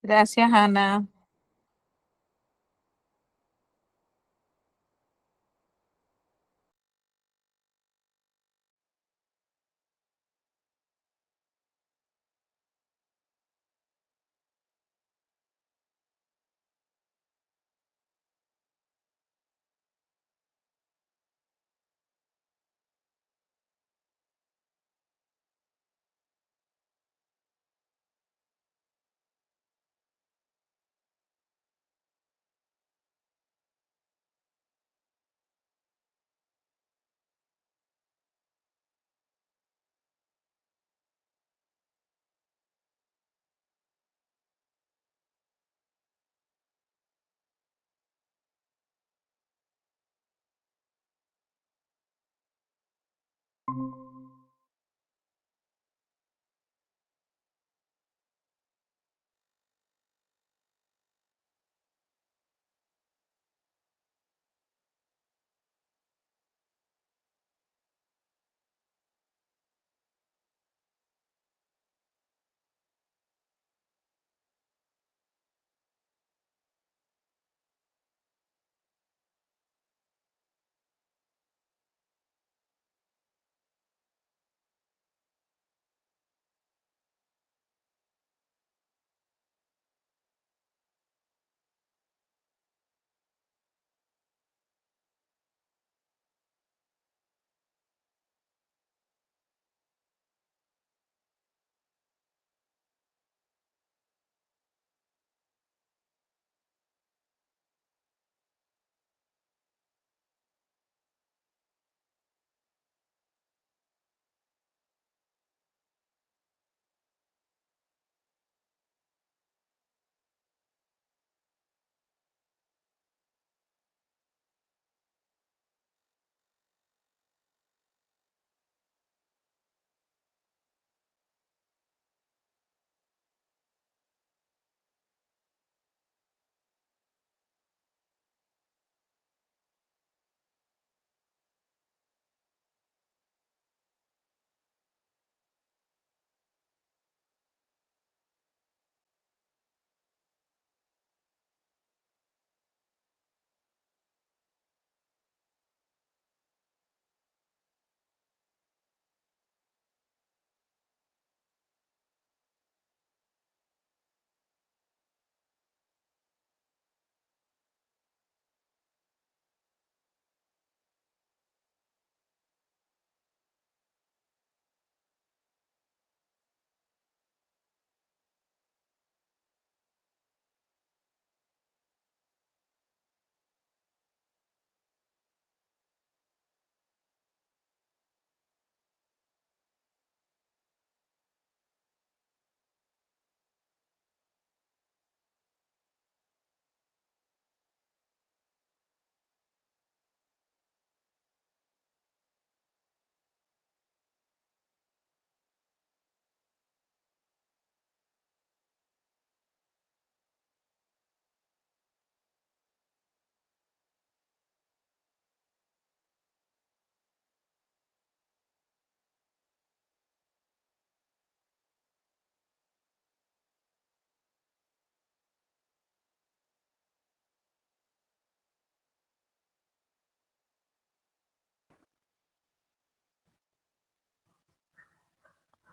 Gracias, Ana.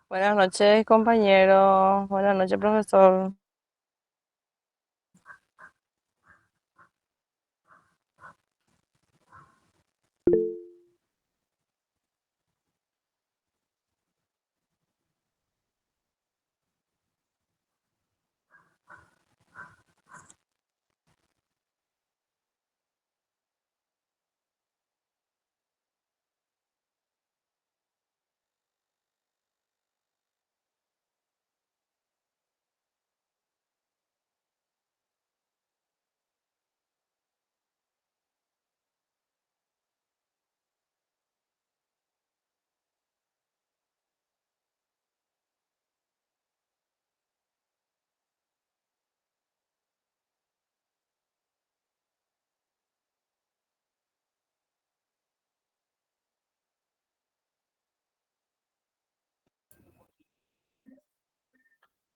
Buenas noches, compañero. Buenas noches, profesor.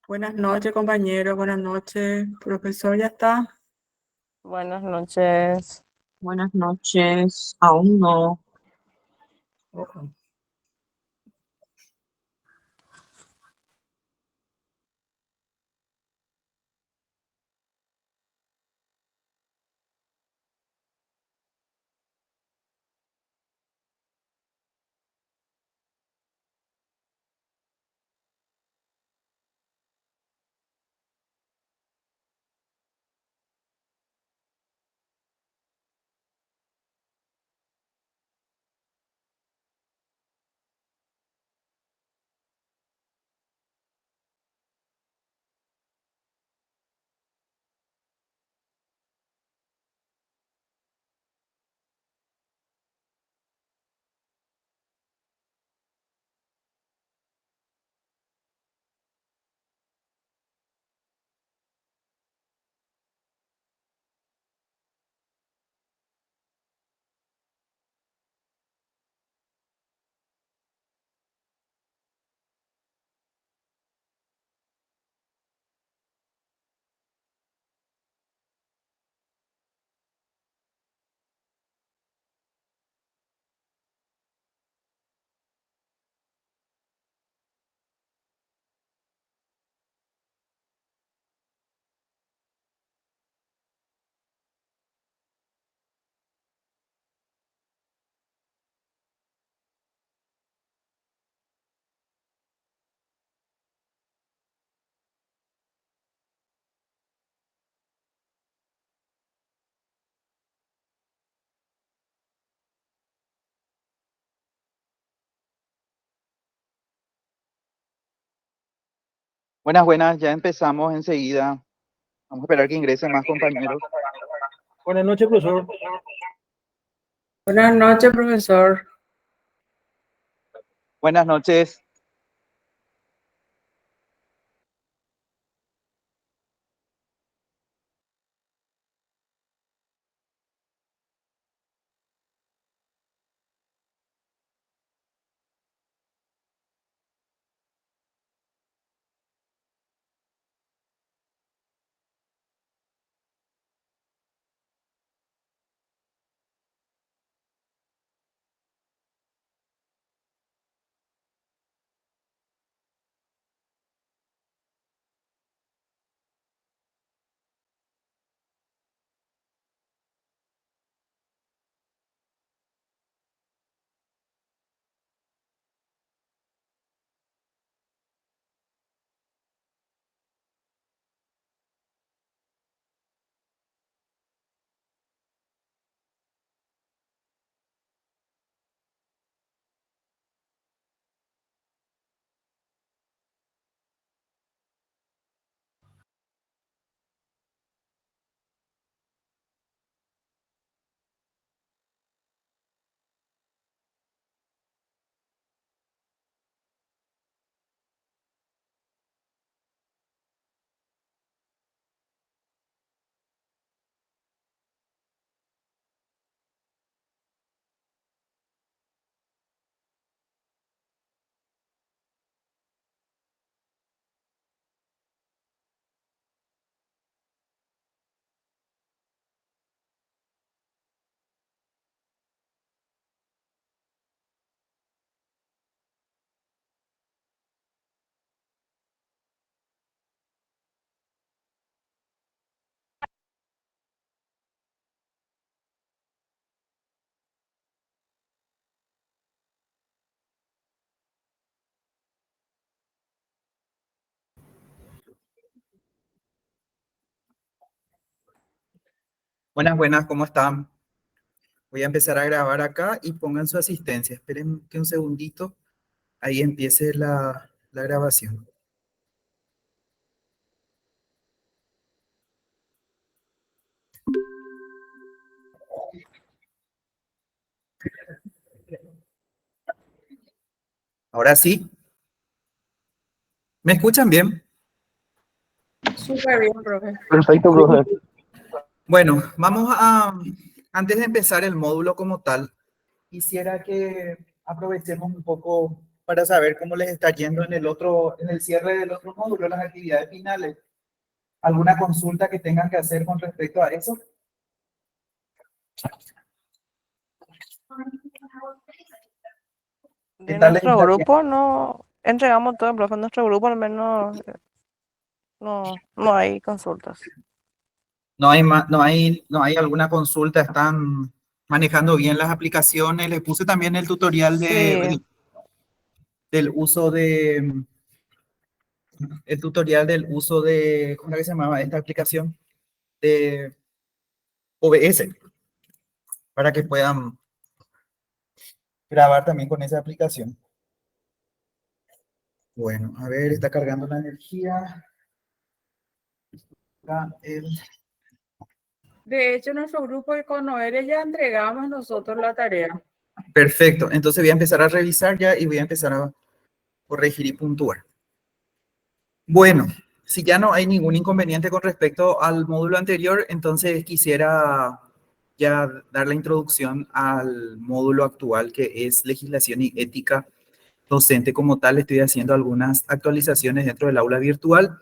Buenas noches, compañero. Buenas noches, profesor. ¿Ya está? Buenas noches. Buenas noches, aún no. Ojo. Buenas, buenas, ya empezamos enseguida. Vamos a esperar que ingresen más compañeros. Buenas noches, profesor. Buenas noches, profesor. Buenas noches. Buenas, buenas, ¿cómo están? Voy a empezar a grabar acá y pongan su asistencia. Esperen que un segundito, ahí empiece la grabación. Ahora sí, ¿me escuchan bien? Súper bien, profe. Perfecto, profe. Bueno, antes de empezar el módulo como tal, quisiera que aprovechemos un poco para saber cómo les está yendo en el cierre del otro módulo, las actividades finales. ¿Alguna consulta que tengan que hacer con respecto a eso? ¿Qué De tal les nuestro está grupo no entregamos todo, profe. En nuestro grupo al menos no hay consultas. No hay alguna consulta, están manejando bien las aplicaciones. Les puse también el tutorial Sí, del uso ¿cómo era que se llamaba esta aplicación? De OBS, para que puedan grabar también con esa aplicación. Bueno, a ver, está cargando la energía. Acá De hecho, nuestro grupo con Noelia ya entregamos nosotros la tarea. Perfecto, entonces voy a empezar a revisar ya y voy a empezar a corregir y puntuar. Bueno, si ya no hay ningún inconveniente con respecto al módulo anterior, entonces quisiera ya dar la introducción al módulo actual, que es legislación y ética docente como tal. Estoy haciendo algunas actualizaciones dentro del aula virtual,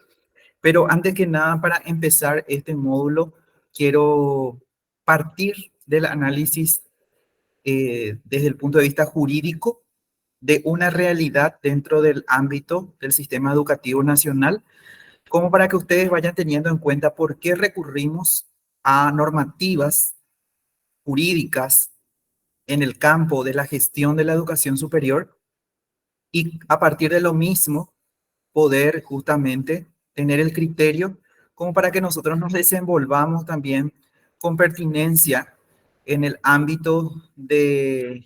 pero antes que nada, para empezar este módulo, quiero partir del análisis desde el punto de vista jurídico de una realidad dentro del ámbito del sistema educativo nacional, como para que ustedes vayan teniendo en cuenta por qué recurrimos a normativas jurídicas en el campo de la gestión de la educación superior y a partir de lo mismo poder justamente tener el criterio como para que nosotros nos desenvolvamos también con pertinencia en el ámbito de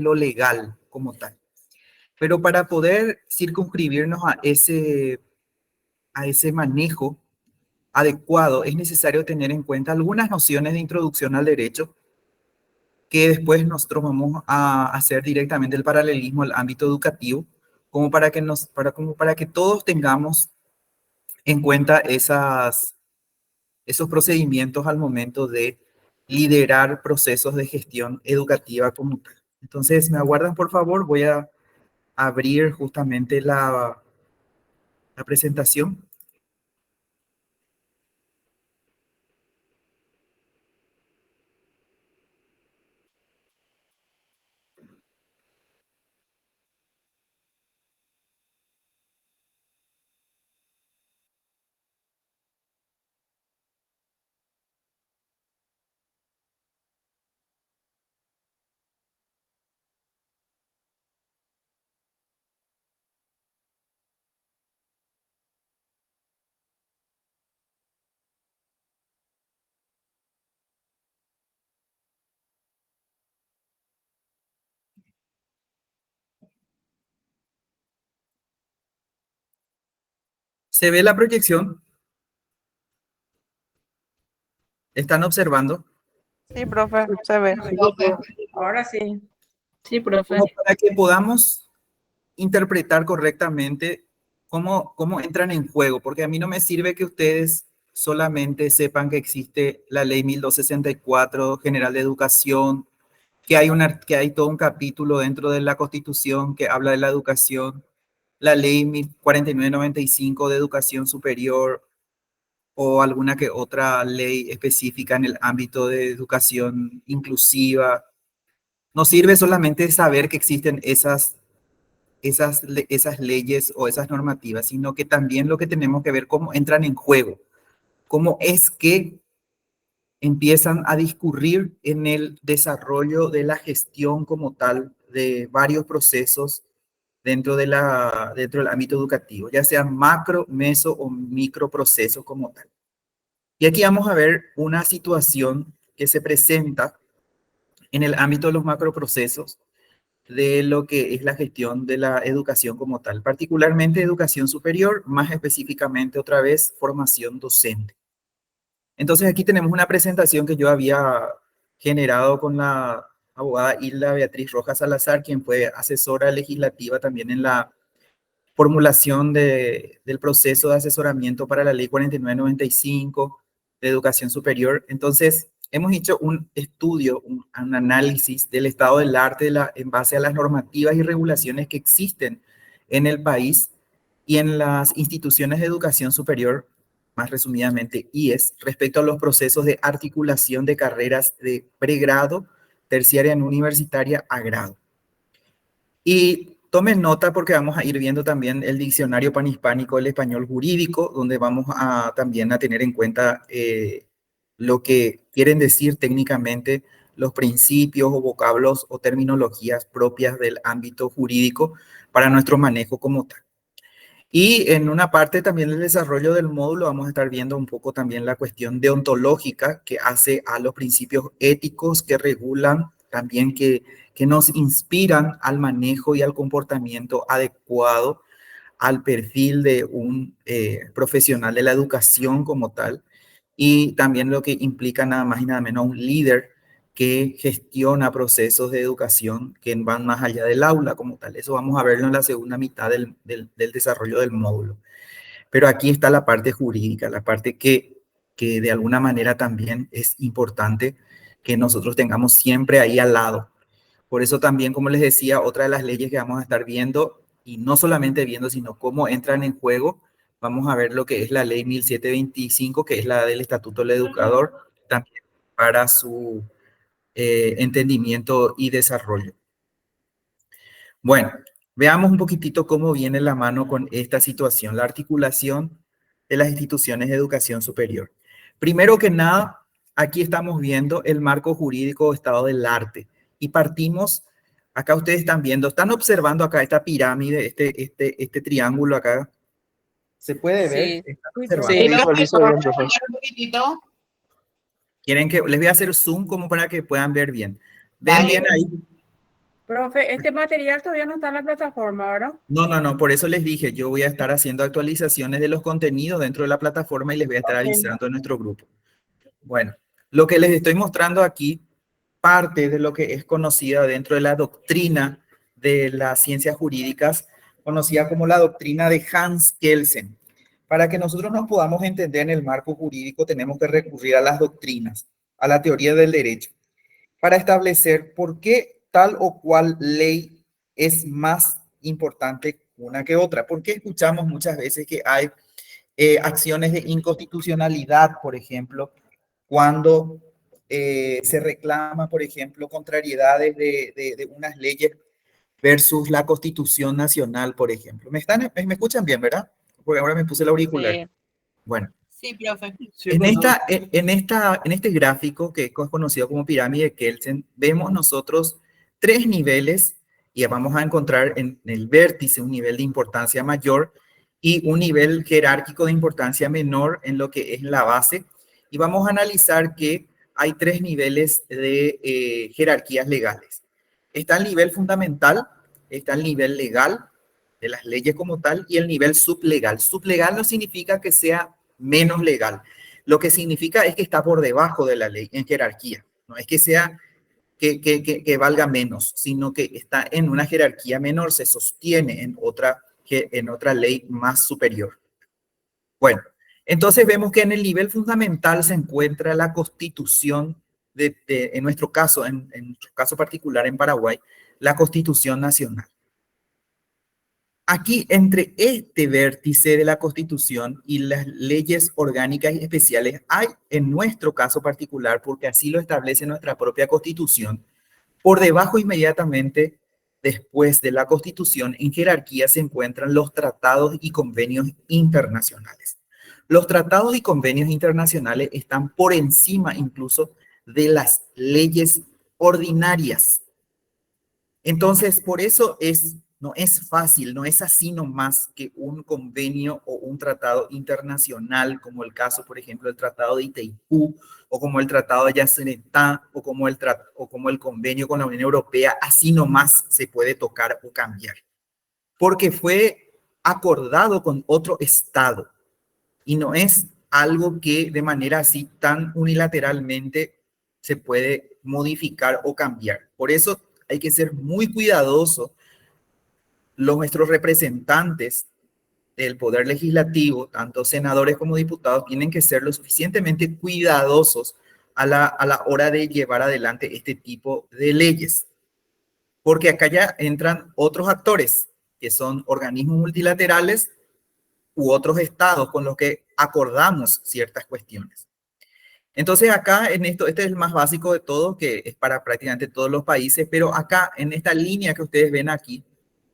lo legal como tal. Pero para poder circunscribirnos a ese manejo adecuado, es necesario tener en cuenta algunas nociones de introducción al derecho que después nosotros vamos a hacer directamente el paralelismo al ámbito educativo, como como para que todos tengamos en cuenta esos procedimientos al momento de liderar procesos de gestión educativa como tal. Entonces, me aguardan, por favor, voy a abrir justamente la presentación. ¿Se ve la proyección? ¿Están observando? sí, profe, se ve. Ahora sí. Sí, profe. Como para que podamos interpretar correctamente cómo entran en juego, porque a mí no me sirve que ustedes solamente sepan que existe la ley 1264 General de Educación, que hay todo un capítulo dentro de la Constitución que habla de la educación, la ley 4995 de Educación Superior o alguna que otra ley específica en el ámbito de educación inclusiva. No sirve solamente saber que existen esas leyes o esas normativas, sino que también lo que tenemos que ver cómo entran en juego, cómo es que empiezan a discurrir en el desarrollo de la gestión como tal de varios procesos dentro del ámbito educativo, ya sean macro, meso o micro procesos como tal. Y aquí vamos a ver una situación que se presenta en el ámbito de los macroprocesos de lo que es la gestión de la educación como tal, particularmente educación superior, más específicamente otra vez formación docente. Entonces aquí tenemos una presentación que yo había generado con la abogada Hilda Beatriz Rojas Salazar, quien fue asesora legislativa también en la formulación del proceso de asesoramiento para la ley 4995 de educación superior. Entonces, hemos hecho un estudio, un análisis del estado del arte en base a las normativas y regulaciones que existen en el país y en las instituciones de educación superior, más resumidamente IES, respecto a los procesos de articulación de carreras de pregrado, terciaria no universitaria a grado. Y tomen nota porque vamos a ir viendo también el diccionario panhispánico del español jurídico, donde vamos a también a tener en cuenta lo que quieren decir técnicamente los principios o vocablos o terminologías propias del ámbito jurídico para nuestro manejo como tal. Y en una parte también del desarrollo del módulo vamos a estar viendo un poco también la cuestión deontológica que hace a los principios éticos que regulan, también que nos inspiran al manejo y al comportamiento adecuado al perfil de un profesional de la educación como tal, y también lo que implica nada más y nada menos un líder que gestiona procesos de educación que van más allá del aula como tal. Eso vamos a verlo en la segunda mitad del desarrollo del módulo. Pero aquí está la parte jurídica, la parte que de alguna manera también es importante que nosotros tengamos siempre ahí al lado. Por eso también, como les decía, otra de las leyes que vamos a estar viendo, y no solamente viendo, sino cómo entran en juego, vamos a ver lo que es la ley 1725, que es la del Estatuto del Educador, también para su entendimiento y desarrollo. Bueno, veamos un poquitito cómo viene la mano con esta situación, la articulación de las instituciones de educación superior. Primero que nada, aquí estamos viendo el marco jurídico o estado del arte. Y partimos, acá ustedes están viendo, están observando acá esta pirámide, este triángulo acá. ¿Se puede ver? Sí. ¿Están Sí, observando? Sí, visualizo bien, profe. ¿Quieren que les voy a hacer zoom como para que puedan ver bien? ¿Ven bien ahí? Profe, este material todavía no está en la plataforma, ¿verdad? No, por eso les dije, yo voy a estar haciendo actualizaciones de los contenidos dentro de la plataforma y les voy a estar avisando en nuestro grupo. Bueno, lo que les estoy mostrando aquí, parte de lo que es conocida dentro de la doctrina de las ciencias jurídicas, conocida como la doctrina de Hans Kelsen. Para que nosotros nos podamos entender en el marco jurídico, tenemos que recurrir a las doctrinas, a la teoría del derecho, para establecer por qué tal o cual ley es más importante una que otra. Porque escuchamos muchas veces que hay acciones de inconstitucionalidad, por ejemplo, cuando se reclama, por ejemplo, contrariedades de unas leyes versus la Constitución Nacional, por ejemplo. ¿Me escuchan bien, verdad? Porque ahora me puse el auricular. Sí. Bueno. Sí, profe. Sí, En este gráfico que es conocido como pirámide de Kelsen, vemos nosotros tres niveles y vamos a encontrar en el vértice un nivel de importancia mayor y un nivel jerárquico de importancia menor en lo que es la base. Y vamos a analizar que hay tres niveles de jerarquías legales. Está el nivel fundamental, está el nivel legal de las leyes como tal y el nivel sublegal. Sublegal no significa que sea menos legal. Lo que significa es que está por debajo de la ley en jerarquía. No es que sea que valga menos, sino que está en una jerarquía menor, se sostiene en otra ley más superior. Bueno, entonces vemos que en el nivel fundamental se encuentra la Constitución, en nuestro caso, en nuestro caso particular en Paraguay, la Constitución Nacional. Aquí, entre este vértice de la Constitución y las leyes orgánicas y especiales, hay, en nuestro caso particular, porque así lo establece nuestra propia Constitución, por debajo inmediatamente, después de la Constitución, en jerarquía se encuentran los tratados y convenios internacionales. Los tratados y convenios internacionales están por encima incluso de las leyes ordinarias. Entonces, por eso no es fácil, no es así nomás que un convenio o un tratado internacional, como el caso, por ejemplo, del Tratado de Itaipú, o como el Tratado de Yacyretá, o como el convenio con la Unión Europea, así nomás se puede tocar o cambiar. Porque fue acordado con otro Estado y no es algo que de manera así tan unilateralmente se puede modificar o cambiar. Por eso hay que ser muy cuidadoso. Nuestros representantes del Poder Legislativo, tanto senadores como diputados, tienen que ser lo suficientemente cuidadosos a la hora de llevar adelante este tipo de leyes. Porque acá ya entran otros actores, que son organismos multilaterales u otros estados con los que acordamos ciertas cuestiones. Entonces acá en esto, este es el más básico de todo, que es para prácticamente todos los países, pero acá en esta línea que ustedes ven aquí,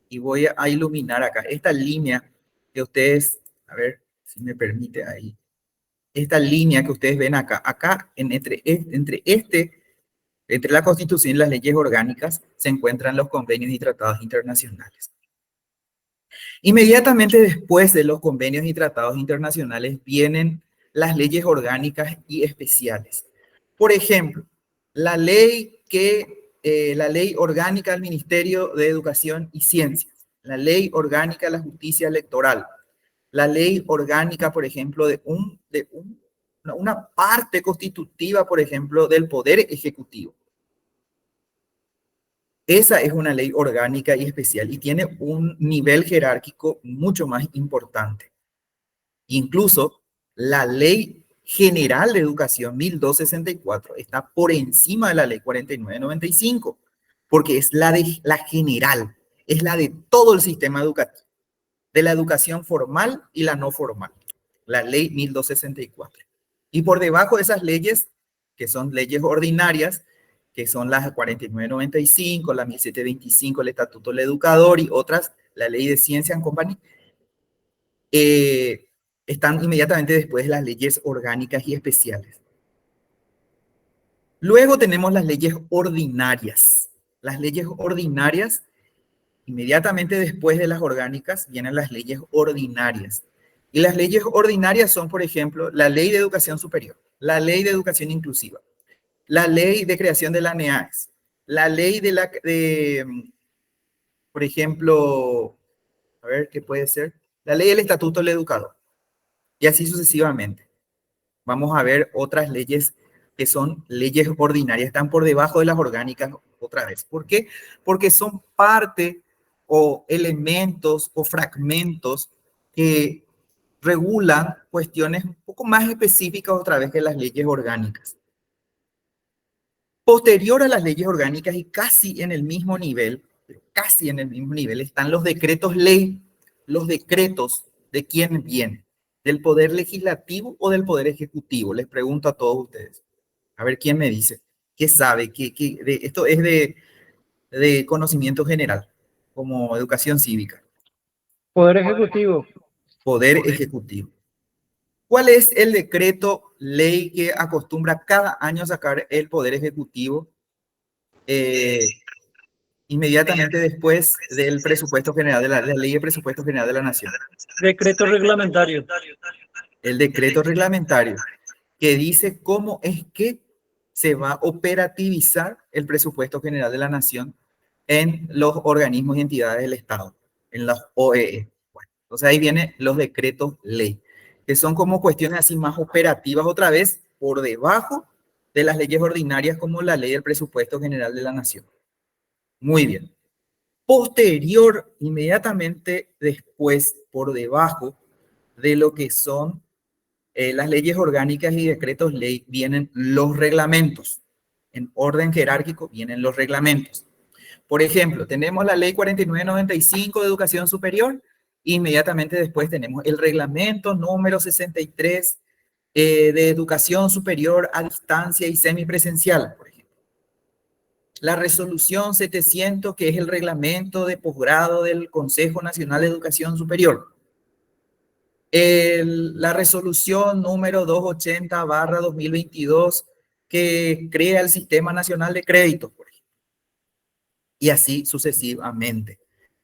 y voy a iluminar acá, esta línea que ustedes, a ver si me permite ahí, esta línea que ustedes ven acá, entre la Constitución y las leyes orgánicas se encuentran los convenios y tratados internacionales. Inmediatamente después de los convenios y tratados internacionales vienen las leyes orgánicas y especiales. Por ejemplo, la ley orgánica del Ministerio de Educación y Ciencias, la ley orgánica de la justicia electoral, la ley orgánica, por ejemplo, de una parte constitutiva, por ejemplo, del Poder Ejecutivo. Esa es una ley orgánica y especial y tiene un nivel jerárquico mucho más importante. Incluso la Ley General de Educación 1264 está por encima de la Ley 4995, porque es la general, es la de todo el sistema educativo, de la educación formal y la no formal, la Ley 1264. Y por debajo de esas leyes, que son leyes ordinarias, que son las 4995, la 1725, el Estatuto del Educador y otras, la Ley de Ciencia and Company, están inmediatamente después de las leyes orgánicas y especiales. Luego tenemos las leyes ordinarias. Las leyes ordinarias, inmediatamente después de las orgánicas, vienen las leyes ordinarias. Y las leyes ordinarias son, por ejemplo, la Ley de Educación Superior, la Ley de Educación Inclusiva, la Ley de Creación de la NEAES, la Ley por ejemplo, a ver, ¿qué puede ser? La Ley del Estatuto del Educador. Y así sucesivamente. Vamos a ver otras leyes que son leyes ordinarias, están por debajo de las orgánicas otra vez. ¿Por qué? Porque son parte o elementos o fragmentos que regulan cuestiones un poco más específicas otra vez que las leyes orgánicas. Posterior a las leyes orgánicas y casi en el mismo nivel, están los decretos ley. Los decretos, ¿de quién vienen? ¿Del Poder Legislativo o del Poder Ejecutivo? Les pregunto a todos ustedes. A ver quién me dice. ¿Qué sabe? Esto es de conocimiento general, como educación cívica. Poder Ejecutivo. Poder Ejecutivo. ¿Cuál es el decreto ley que acostumbra cada año sacar el Poder Ejecutivo inmediatamente después del presupuesto general de la ley de presupuesto general de la Nación? Decreto reglamentario. El decreto reglamentario que dice cómo es que se va a operativizar el presupuesto general de la Nación en los organismos y entidades del Estado, en las OEE. Bueno, entonces ahí vienen los decretos ley, que son como cuestiones así más operativas otra vez por debajo de las leyes ordinarias como la ley del presupuesto general de la Nación. Muy bien. Posterior, inmediatamente después, por debajo de lo que son las leyes orgánicas y decretos ley, vienen los reglamentos. En orden jerárquico vienen los reglamentos. Por ejemplo, tenemos la ley 4995 de educación superior. Inmediatamente después tenemos el reglamento número 63 de educación superior a distancia y semipresencial, por ejemplo. La resolución 700, que es el reglamento de posgrado del Consejo Nacional de Educación Superior. La resolución número 280/2022, que crea el Sistema Nacional de Créditos, por ejemplo. Y así sucesivamente.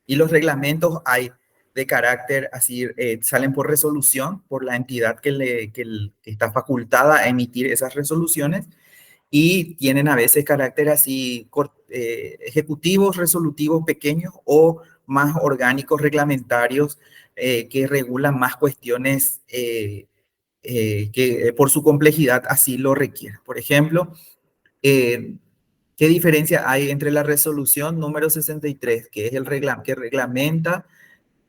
Y los reglamentos hay de carácter así, salen por resolución, por la entidad que está facultada a emitir esas resoluciones, y tienen a veces carácter así ejecutivos, resolutivos pequeños o más orgánicos, reglamentarios, que regulan más cuestiones que por su complejidad así lo requieren. Por ejemplo, ¿qué diferencia hay entre la resolución número 63, que es que reglamenta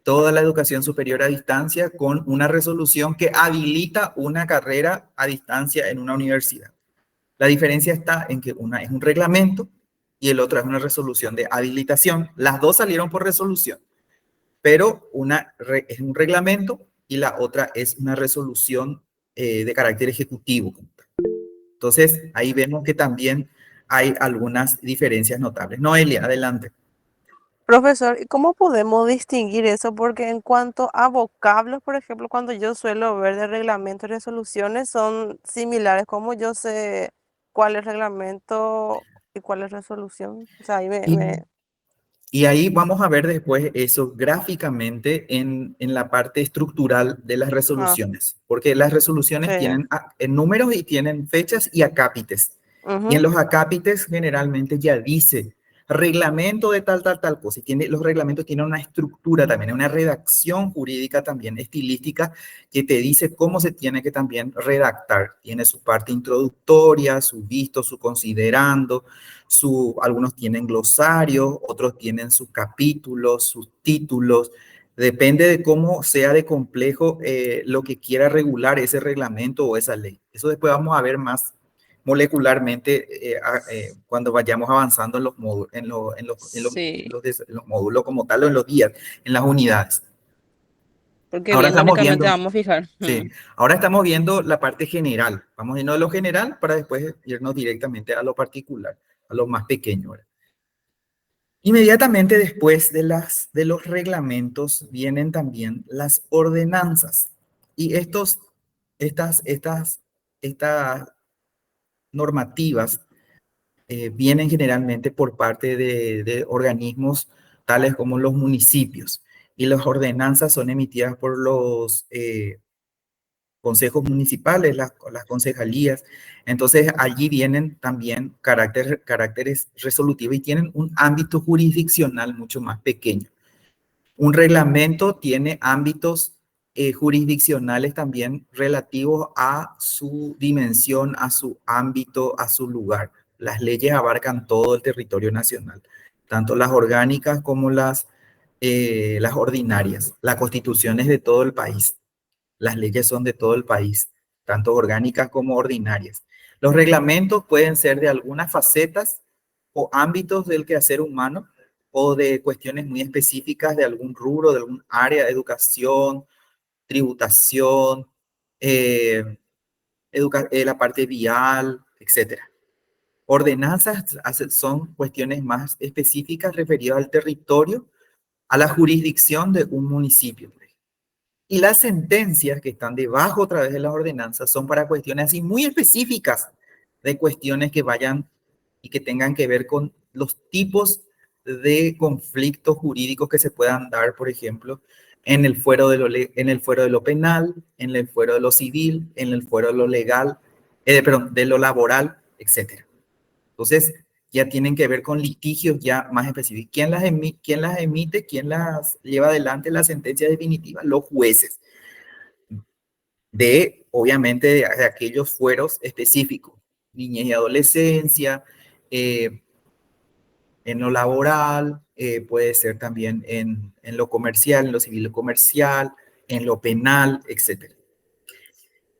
toda la educación superior a distancia, con una resolución que habilita una carrera a distancia en una universidad? La diferencia está en que una es un reglamento y el otro es una resolución de habilitación. Las dos salieron por resolución, pero una es un reglamento y la otra es una resolución de carácter ejecutivo. Entonces, ahí vemos que también hay algunas diferencias notables. Noelia, adelante. Profesor, ¿y cómo podemos distinguir eso? Porque en cuanto a vocablos, por ejemplo, cuando yo suelo ver de reglamento y resoluciones, son similares. ¿Cómo yo sé cuál es reglamento y cuál es resolución? O sea, ahí Y, y ahí vamos a ver después eso gráficamente en la parte estructural de las Ah, resoluciones, porque las resoluciones sí. tienen números y tienen fechas y acápites. Y en Ujú. los acápites generalmente ya dice reglamento de tal, tal, tal cosa. Y los reglamentos tienen una estructura también, una redacción jurídica también, estilística, que te dice cómo se tiene que también redactar. Tiene su parte introductoria, su visto, su considerando, algunos tienen glosarios, otros tienen sus capítulos, sus títulos. Depende de cómo sea de complejo lo que quiera regular ese reglamento o esa ley. Eso después vamos a ver más molecularmente cuando vayamos avanzando en los módulos, Sí, en los módulos como tal o en los días, en las unidades. porque Ahora viendo estamos únicamente viendo, vamos a fijar. sí, ahora estamos viendo la parte general. Vamos a irnos de lo general para después irnos directamente a lo particular, a lo más pequeño. ¿Verdad? Inmediatamente después de los reglamentos vienen también las ordenanzas. Y estas normativas vienen generalmente por parte de organismos tales como los municipios. Y las ordenanzas son emitidas por los consejos municipales, las concejalías. Entonces allí vienen también caracteres resolutivos y tienen un ámbito jurisdiccional mucho más pequeño. Un reglamento tiene ámbitos jurisdiccionales también relativos a su dimensión, a su ámbito, a su lugar. Las leyes abarcan todo el territorio nacional, tanto las orgánicas como las ordinarias. La constitución es de todo el país. Las leyes son de todo el país, tanto orgánicas como ordinarias. Los reglamentos pueden ser de algunas facetas o ámbitos del quehacer humano o de cuestiones muy específicas de algún rubro, de algún área de educación, tributación, eh, la parte vial, etcétera. Ordenanzas son cuestiones más específicas referidas al territorio, a la jurisdicción de un municipio. Y las sentencias que están debajo a través de las ordenanzas son para cuestiones así muy específicas de cuestiones que vayan y que tengan que ver con los tipos de conflictos jurídicos que se puedan dar, por ejemplo, en el fuero en el fuero de lo penal, en el fuero de lo civil, en el fuero de lo legal, perdón, de lo laboral, etcétera. Entonces, ya tienen que ver con litigios ya más específicos. ¿Quién las emite? ¿Quién las lleva adelante la sentencia definitiva? Los jueces. Obviamente, de aquellos fueros específicos. Niñez y adolescencia, en lo laboral, puede ser también en lo comercial, en lo civil y comercial, en lo penal, etc.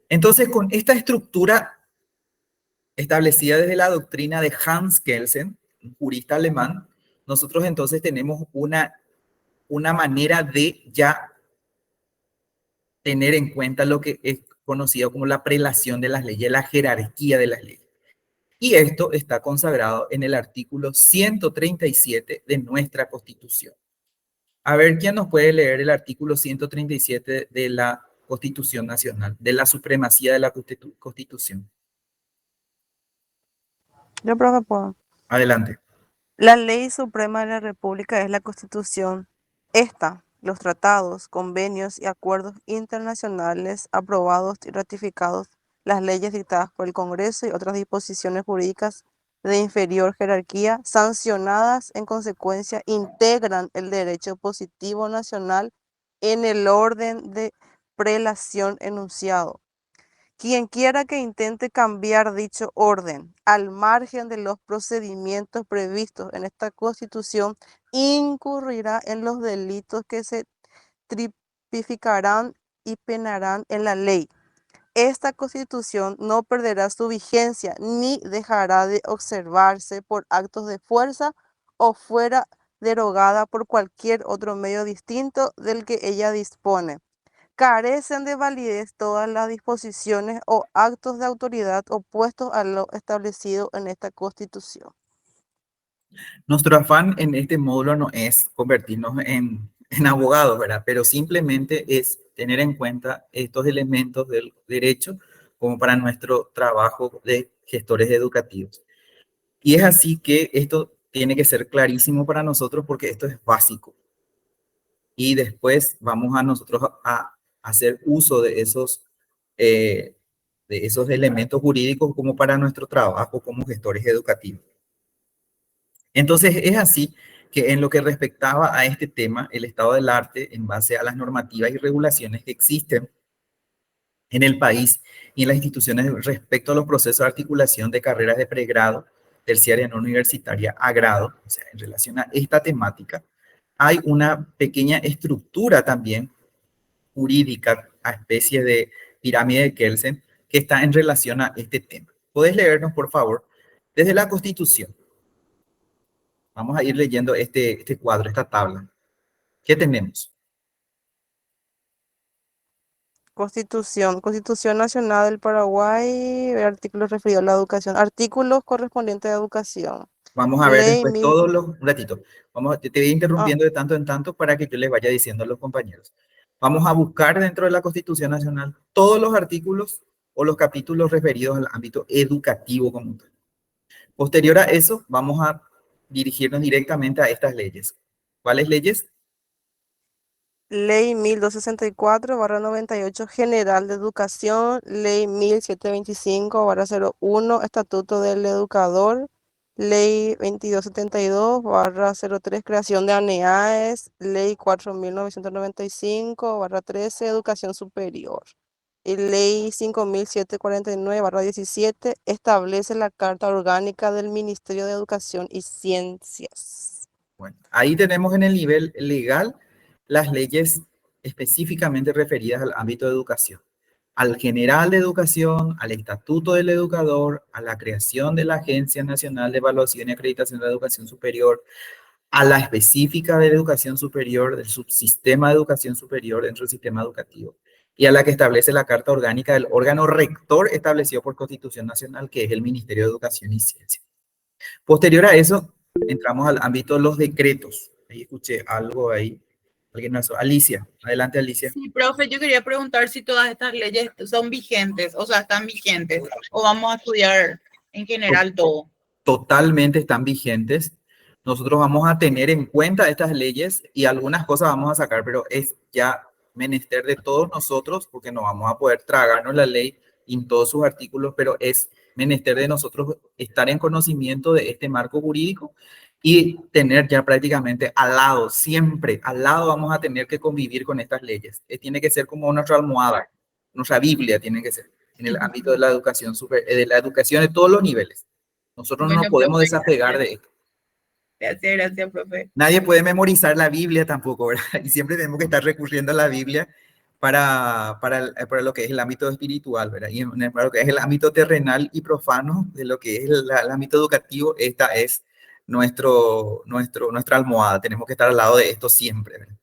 Entonces, con esta estructura establecida desde la doctrina de Hans Kelsen, un jurista alemán, nosotros entonces tenemos una manera de ya tener en cuenta lo que es conocido como la prelación de las leyes, la jerarquía de las leyes. Y esto está consagrado en el artículo 137 de nuestra Constitución. A ver, ¿quién nos puede leer el artículo 137 de la Constitución Nacional, de la supremacía de la Constitución? Yo creo que puedo. Adelante. La ley suprema de la República es la Constitución. Esta, los tratados, convenios y acuerdos internacionales aprobados y ratificados, las leyes dictadas por el Congreso y otras disposiciones jurídicas de inferior jerarquía, sancionadas en consecuencia, integran el derecho positivo nacional en el orden de prelación enunciado. Quien quiera que intente cambiar dicho orden al margen de los procedimientos previstos en esta Constitución incurrirá en los delitos que se tipificarán y penarán en la ley. Esta Constitución no perderá su vigencia ni dejará de observarse por actos de fuerza o fuera derogada por cualquier otro medio distinto del que ella dispone. Carecen de validez todas las disposiciones o actos de autoridad opuestos a lo establecido en esta Constitución. Nuestro afán en este módulo no es convertirnos en abogados, ¿verdad? Pero simplemente es tener en cuenta estos elementos del derecho como para nuestro trabajo de gestores educativos. Y es así que esto tiene que ser clarísimo para nosotros porque esto es básico. Y después vamos a nosotros a hacer uso de esos elementos jurídicos como para nuestro trabajo como gestores educativos. Entonces, es así que en lo que respectaba a este tema, el estado del arte, en base a las normativas y regulaciones que existen en el país y en las instituciones respecto a los procesos de articulación de carreras de pregrado, terciaria no universitaria a grado, o sea, en relación a esta temática, hay una pequeña estructura también jurídica, a especie de pirámide de Kelsen, que está en relación a este tema. ¿Puedes leernos, por favor, desde la Constitución? Vamos a ir leyendo este cuadro, esta tabla. ¿Qué tenemos? Constitución Nacional del Paraguay, artículos referidos a la educación, artículos correspondientes a educación. Vamos a ver Ley después mil, todos los... Un ratito. Te voy ah, interrumpiendo de tanto en tanto para que yo les vaya diciendo a los compañeros. Vamos a buscar dentro de la Constitución Nacional todos los artículos o los capítulos referidos al ámbito educativo como tal. Posterior a eso, vamos a dirigirnos directamente a estas leyes. ¿Cuáles leyes? Ley 1264/98 General de Educación, Ley 1725/01 Estatuto del Educador, Ley 2272/03 Creación de ANEAES, Ley 4995/13 Educación Superior. Y Ley 5749/17 establece la Carta Orgánica del Ministerio de Educación y Ciencias. Bueno, ahí tenemos en el nivel legal las leyes específicamente referidas al ámbito de educación. Al general de educación, al estatuto del educador, a la creación de la Agencia Nacional de Evaluación y Acreditación de la Educación Superior, a la específica de la educación superior, del subsistema de educación superior dentro del sistema educativo, y a la que establece la Carta Orgánica del órgano rector establecido por Constitución Nacional, que es el Ministerio de Educación y Ciencia. Posterior a eso, entramos al ámbito de los decretos. Ahí escuché algo ahí. Alguien más. Alicia, adelante Alicia. Sí, profe, yo quería preguntar si todas estas leyes son vigentes, o sea, están vigentes, o vamos a estudiar en general todo. Totalmente están vigentes. Nosotros vamos a tener en cuenta estas leyes y algunas cosas vamos a sacar, pero es ya menester de todos nosotros, porque no vamos a poder tragarnos la ley en todos sus artículos, pero es menester de nosotros estar en conocimiento de este marco jurídico y tener ya prácticamente al lado, siempre al lado vamos a tener que convivir con estas leyes. Tiene que ser como nuestra almohada, nuestra Biblia tiene que ser en el ámbito de la educación, de la educación de todos los niveles. Nosotros no nos Bueno, podemos profe, desapegar de esto. gracias, profe. Nadie puede memorizar la Biblia tampoco, ¿verdad? Y siempre tenemos que estar recurriendo a la Biblia para lo que es el ámbito espiritual, ¿verdad? Y para lo que es el ámbito terrenal y profano de lo que es el ámbito educativo, esta es nuestra almohada. Tenemos que estar al lado de esto siempre, ¿verdad?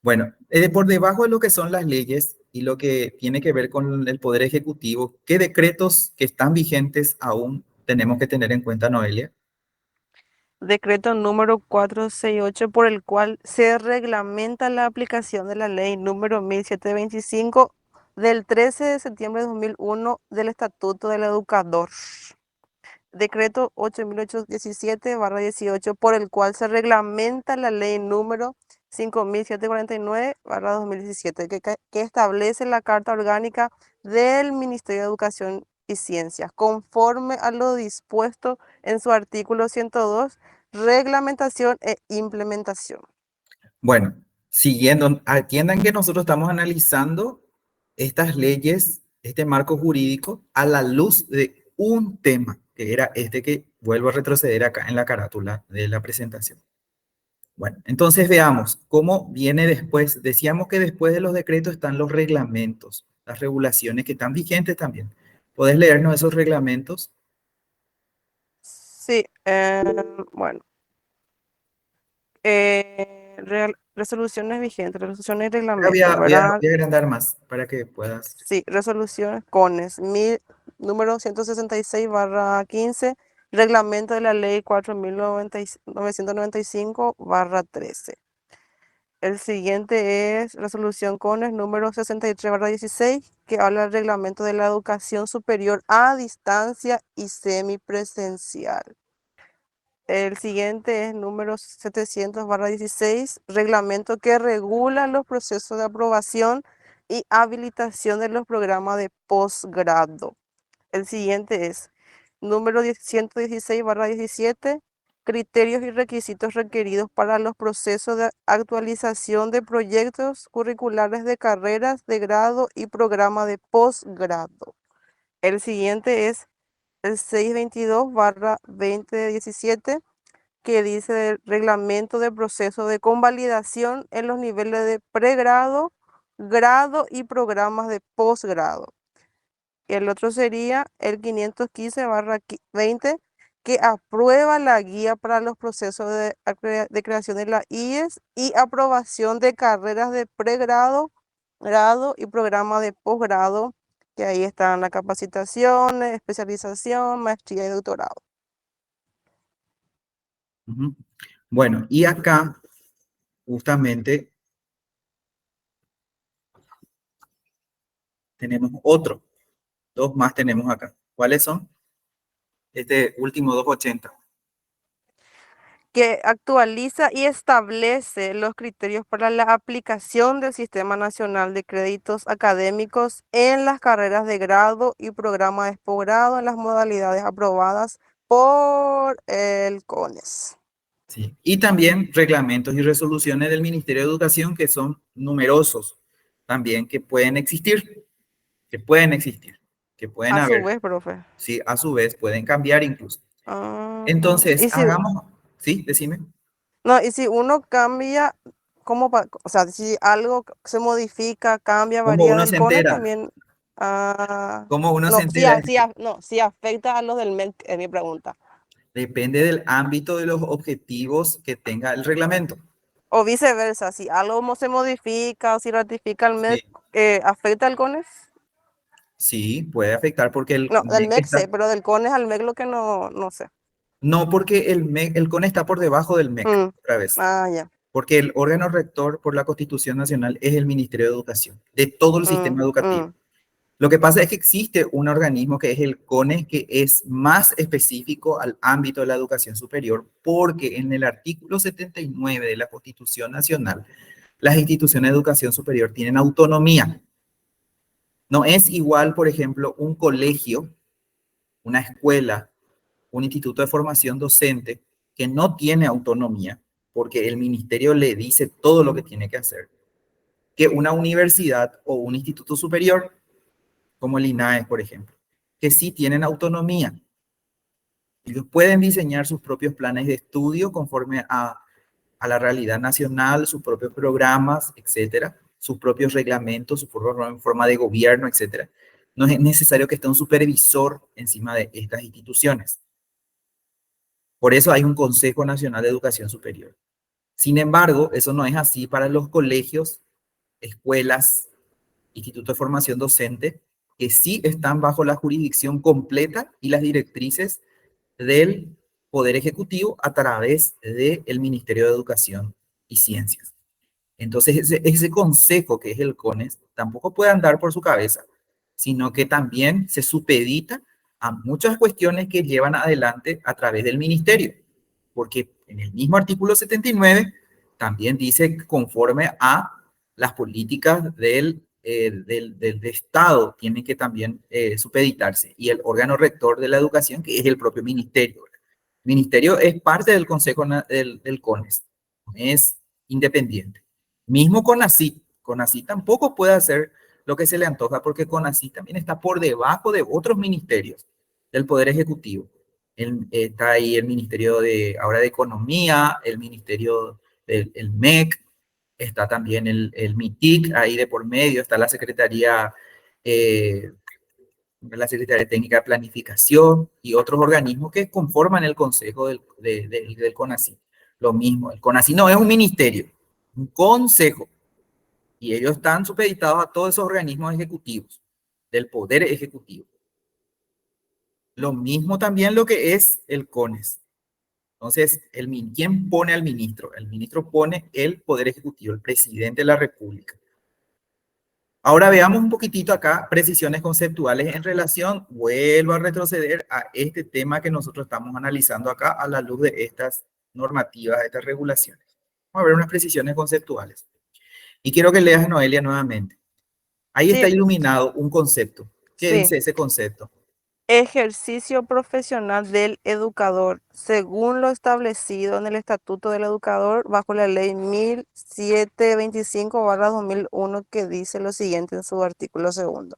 Bueno, por debajo de lo que son las leyes y lo que tiene que ver con el Poder Ejecutivo, ¿qué decretos que están vigentes aún tenemos que tener en cuenta, Noelia? Decreto número 468 por el cual se reglamenta la aplicación de la ley número 1725 del 13 de septiembre de 2001 del Estatuto del Educador. Decreto 8817/18 por el cual se reglamenta la ley número 5749/2017 que establece la Carta Orgánica del Ministerio de Educación y Ciencias, conforme a lo dispuesto en su artículo 102, reglamentación e implementación. Bueno, siguiendo, atiendan que nosotros estamos analizando estas leyes, este marco jurídico, a la luz de un tema, que era este que vuelvo a retroceder acá en la carátula de la presentación. Bueno, entonces veamos cómo viene después. Decíamos que después de los decretos están los reglamentos. las regulaciones que están vigentes también. ¿Podés leernos esos reglamentos? Sí, bueno. Resoluciones vigentes, resoluciones y reglamentos, ¿verdad? Voy a agrandar más para que puedas. Sí, resoluciones CONES, número 166/15, reglamento de la ley 4.995/13. El siguiente es resolución CONES número 63/16, que habla del reglamento de la educación superior a distancia y semipresencial. El siguiente es número 700/16, reglamento que regula los procesos de aprobación y habilitación de los programas de posgrado. El siguiente es número 116/17, criterios y requisitos requeridos para los procesos de actualización de proyectos curriculares de carreras de grado y programa de posgrado. El siguiente es el 622/2017, que dice del reglamento de proceso de convalidación en los niveles de pregrado, grado y programas de posgrado. El otro sería el 515/20, que aprueba la guía para los procesos de creación de la IES y aprobación de carreras de pregrado, grado y programa de posgrado, que ahí están las capacitaciones, especialización, maestría y doctorado. Ujú. Bueno, y acá justamente tenemos dos más tenemos acá. ¿Cuáles son? Este último 280. Que actualiza y establece los criterios para la aplicación del Sistema Nacional de Créditos Académicos en las carreras de grado y programa de posgrado en las modalidades aprobadas por el CONES. Sí. Y también reglamentos y resoluciones del Ministerio de Educación que son numerosos también que pueden existir, que pueden existir, que pueden A su haber. vez, profe. Sí, a su vez pueden cambiar incluso. Ah, Entonces, y si, hagamos, sí, decime. no, y si uno cambia, o sea, si algo se modifica, cambia, ¿Cómo varía uno del se CONES entera? también. ¿Cómo uno se No, entera? no, sí afecta a los del MEC, es mi pregunta. Depende del ámbito de los objetivos que tenga el reglamento. O viceversa, si algo se modifica o si ratifica el Sí, MEC, ¿afecta al CONES? sí, puede afectar porque el No, del MEC MEC está, sé, pero del CONES al MEC lo que no sé. no porque el MEC, el CONE está por debajo del MEC, Mm, otra vez. ya. Porque el órgano rector por la Constitución Nacional es el Ministerio de Educación, de todo el sistema educativo. Lo que pasa es que existe un organismo que es el CONE, que es más específico al ámbito de la educación superior, porque en el artículo 79 de la Constitución Nacional, las instituciones de educación superior tienen autonomía. No es igual, por ejemplo, un colegio, una escuela, un instituto de formación docente que no tiene autonomía, porque el ministerio le dice todo lo que tiene que hacer, que una universidad o un instituto superior, como el INAE, por ejemplo, que sí tienen autonomía. Ellos pueden diseñar sus propios planes de estudio conforme a la realidad nacional, sus propios programas, etcétera, sus propios reglamentos, su propia forma de gobierno, etcétera. No es necesario que esté un supervisor encima de estas instituciones. Por eso hay un Consejo Nacional de Educación Superior. Sin embargo, eso no es así para los colegios, escuelas, institutos de formación docente, que sí están bajo la jurisdicción completa y las directrices del Poder Ejecutivo a través del Ministerio de Educación y Ciencias. Entonces, ese consejo que es el CONES tampoco puede andar por su cabeza, sino que también se supedita a muchas cuestiones que llevan adelante a través del ministerio, porque en el mismo artículo 79 también dice conforme a las políticas del Estado tienen que también supeditarse, y el órgano rector de la educación, que es el propio ministerio. El ministerio es parte del consejo del CONES, es independiente. Mismo CONACYT tampoco puede hacer lo que se le antoja porque CONACYT también está por debajo de otros ministerios del Poder Ejecutivo. Está ahí el Ministerio ahora de Economía, el Ministerio del MEC, está también el MITIC ahí de por medio, está la Secretaría eh, la Secretaría Técnica de Planificación y otros organismos que conforman el Consejo del CONACYT. Lo mismo, el CONACYT no es un ministerio, un consejo. Y ellos están supeditados a todos esos organismos ejecutivos, del Poder Ejecutivo. Lo mismo también lo que es el CONES. Entonces, ¿quién pone al ministro? El ministro pone el Poder Ejecutivo, el presidente de la República. Ahora veamos un poquitito acá precisiones conceptuales en relación, vuelvo a retroceder a este tema que nosotros estamos analizando acá a la luz de estas normativas, de estas regulaciones. Vamos a ver unas precisiones conceptuales. Y quiero que leas, Noelia, nuevamente. Ahí está Sí, iluminado un concepto. ¿Qué sí. dice ese concepto? Ejercicio profesional del educador, según lo establecido en el Estatuto del Educador bajo la Ley 1725/2001, que dice lo siguiente en su artículo segundo.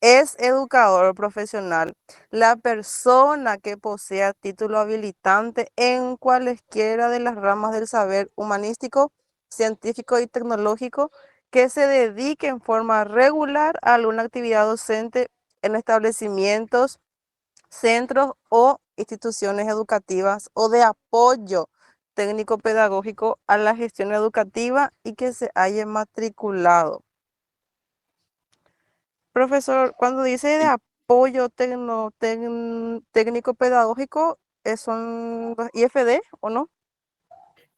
Es educador profesional la persona que posea título habilitante en cualesquiera de las ramas del saber humanístico, científico y tecnológico, que se dedique en forma regular a alguna actividad docente en establecimientos, centros o instituciones educativas o de apoyo técnico-pedagógico a la gestión educativa y que se haya matriculado. Profesor, cuando dice de apoyo técnico-pedagógico, ¿son los IFD o no?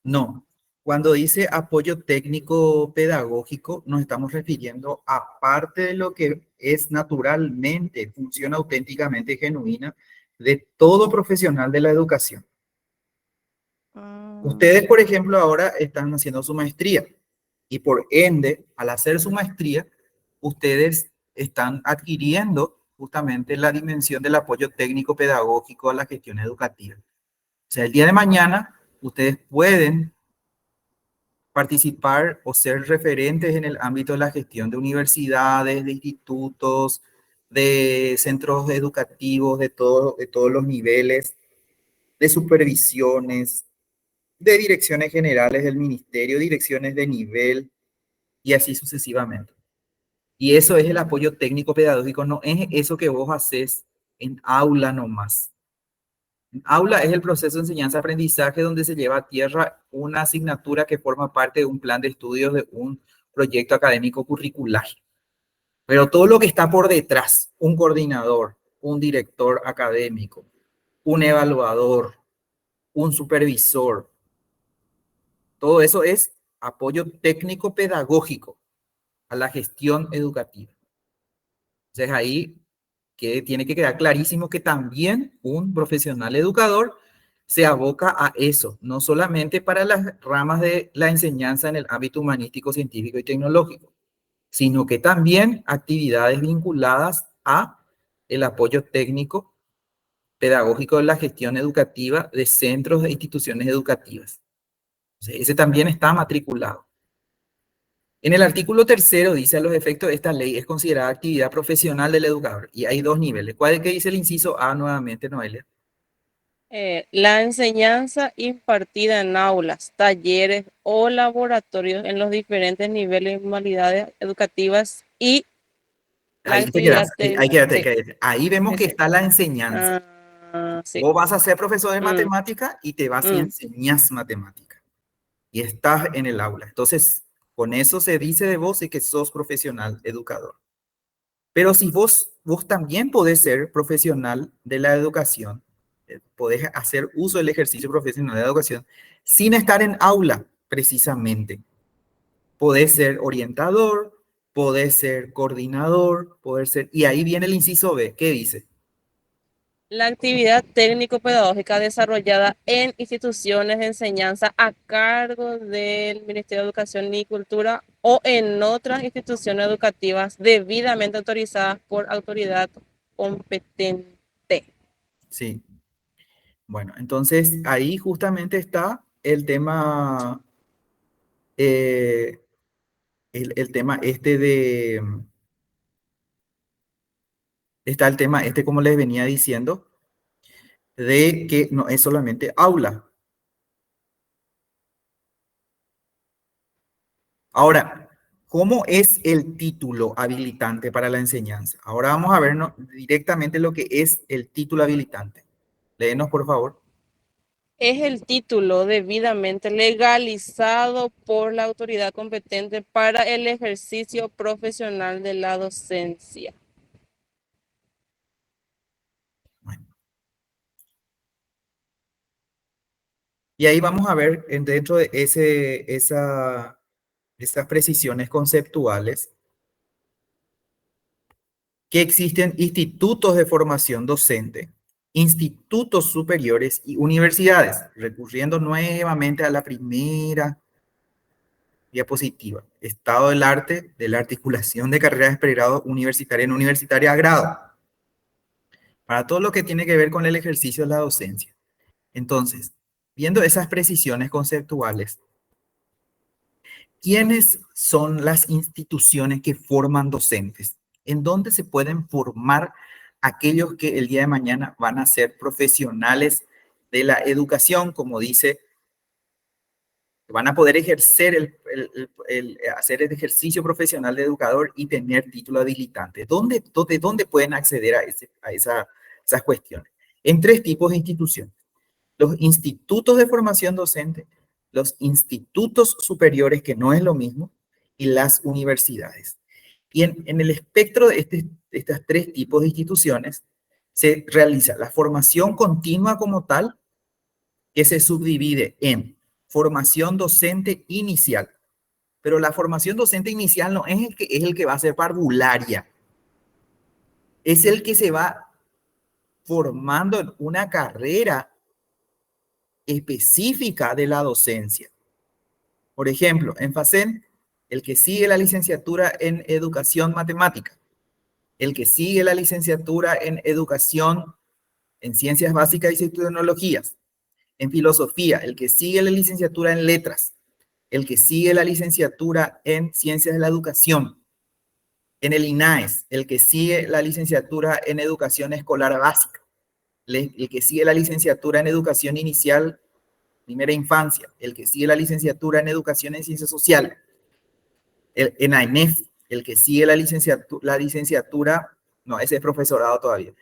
No. Cuando dice apoyo técnico pedagógico, nos estamos refiriendo a parte de lo que es naturalmente, función auténticamente genuina de todo profesional de la educación. Ustedes, por ejemplo, ahora están haciendo su maestría y por ende, al hacer su maestría, ustedes están adquiriendo justamente la dimensión del apoyo técnico pedagógico a la gestión educativa. O sea, el día de mañana, ustedes pueden participar o ser referentes en el ámbito de la gestión de universidades, de institutos, de centros educativos de todos los niveles, de supervisiones, de direcciones generales del ministerio, direcciones de nivel y así sucesivamente. Y eso es el apoyo técnico pedagógico, no es eso que vos haces en aula nomás. Aula es el proceso de enseñanza-aprendizaje donde se lleva a tierra una asignatura que forma parte de un plan de estudios de un proyecto académico curricular. Pero todo lo que está por detrás, un coordinador, un director académico, un evaluador, un supervisor, todo eso es apoyo técnico pedagógico a la gestión educativa. Entonces ahí tiene que quedar clarísimo que también un profesional educador se aboca a eso, no solamente para las ramas de la enseñanza en el ámbito humanístico, científico y tecnológico, sino que también actividades vinculadas a el apoyo técnico pedagógico de la gestión educativa de centros e instituciones educativas. Entonces, ese también está matriculado. En el artículo 3 dice, a los efectos de esta ley es considerada actividad profesional del educador. Y hay dos niveles. ¿Cuál es el que dice el inciso A nuevamente, Noelia? La enseñanza impartida en aulas, talleres o laboratorios en los diferentes niveles y modalidades educativas y la Ahí te actividad quedas, técnica. quédate. Ahí vemos que está la enseñanza. Sí. Vos vas a ser profesor de Mm, matemática y te vas y mm. enseñas matemática. Y estás en el aula. Entonces, con eso se dice de vos y que sos profesional educador. Pero si vos también podés ser profesional de la educación, podés hacer uso del ejercicio profesional de la educación sin estar en aula, precisamente. Podés ser orientador, podés ser coordinador, y ahí viene el inciso B, ¿qué dice? La actividad técnico-pedagógica desarrollada en instituciones de enseñanza a cargo del Ministerio de Educación y Cultura o en otras instituciones educativas debidamente autorizadas por autoridad competente. Sí. Bueno, entonces ahí justamente está el tema, el tema este está el tema este, como les venía diciendo, de que no es solamente aula. Ahora, ¿Cómo es el título habilitante para la enseñanza? Ahora vamos a ver directamente lo que es el título habilitante. Léenos, por favor. Es el título debidamente legalizado por la autoridad competente para el ejercicio profesional de la docencia. Bueno. Y ahí vamos a ver dentro de esas precisiones conceptuales que existen institutos de formación docente, institutos superiores y universidades, recurriendo nuevamente a la primera diapositiva. Estado del arte de la articulación de carreras de pregrado universitaria en universitaria a grado. Para todo lo que tiene que ver con el ejercicio de la docencia. Entonces, viendo esas precisiones conceptuales, ¿quiénes son las instituciones que forman docentes? ¿En dónde se pueden formar aquellos que el día de mañana van a ser profesionales de la educación, como dice, van a poder ejercer hacer el ejercicio profesional de educador y tener título habilitante? ¿Dónde pueden acceder a esas cuestiones? En 3 tipos de instituciones. Los institutos de formación docente, los institutos superiores, que no es lo mismo, y las universidades. Y en el espectro de estas 3 tipos de instituciones se realiza la formación continua como tal, que se subdivide en formación docente inicial. Pero la formación docente inicial no es el que va a ser parvularia. Es el que se va formando en una carrera específica de la docencia. Por ejemplo, en FACEN, el que sigue la licenciatura en educación matemática, el que sigue la licenciatura en educación en ciencias básicas y tecnologías, en filosofía, el que sigue la licenciatura en letras, el que sigue la licenciatura en ciencias de la educación, en el INAES, el que sigue la licenciatura en educación escolar básica, el que sigue la licenciatura en educación inicial, primera infancia, el que sigue la licenciatura en educación en ciencias sociales, en AENEF, el que sigue la licenciatura, no, ese es profesorado todavía,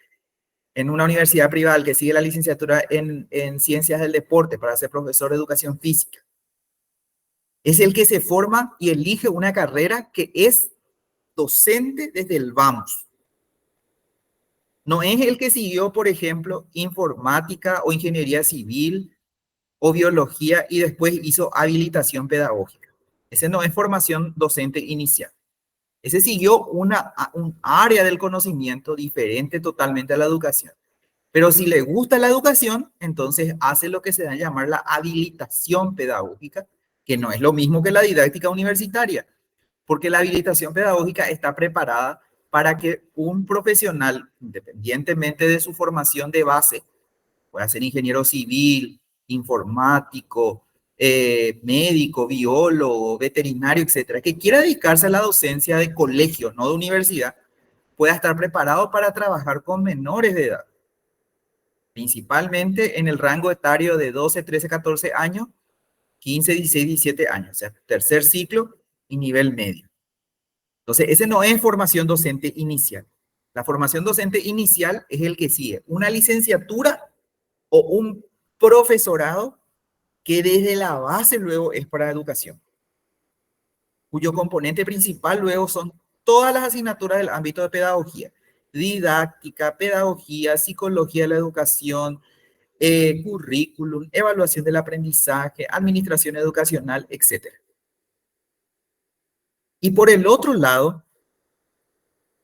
en una universidad privada, el que sigue la licenciatura en ciencias del deporte para ser profesor de educación física. Es el que se forma y elige una carrera que es docente desde el vamos. No es el que siguió, por ejemplo, informática o ingeniería civil o biología y después hizo habilitación pedagógica. Ese no es formación docente inicial. Ese siguió un área del conocimiento diferente totalmente a la educación. Pero si le gusta la educación, entonces hace lo que se da a llamar la habilitación pedagógica, que no es lo mismo que la didáctica universitaria, porque la habilitación pedagógica está preparada para que un profesional, independientemente de su formación de base, pueda ser ingeniero civil, informático, médico, biólogo, veterinario, etcétera, que quiera dedicarse a la docencia de colegio, no de universidad, pueda estar preparado para trabajar con menores de edad, principalmente en el rango etario de 12, 13, 14 años, 15, 16, 17 años, o sea, tercer ciclo y nivel medio. Entonces, ese no es formación docente inicial. La formación docente inicial es el que sigue una licenciatura o un profesorado que desde la base luego es para educación, cuyo componente principal luego son todas las asignaturas del ámbito de pedagogía, didáctica, pedagogía, psicología de la educación, currículum, evaluación del aprendizaje, administración educacional, etc. Y por el otro lado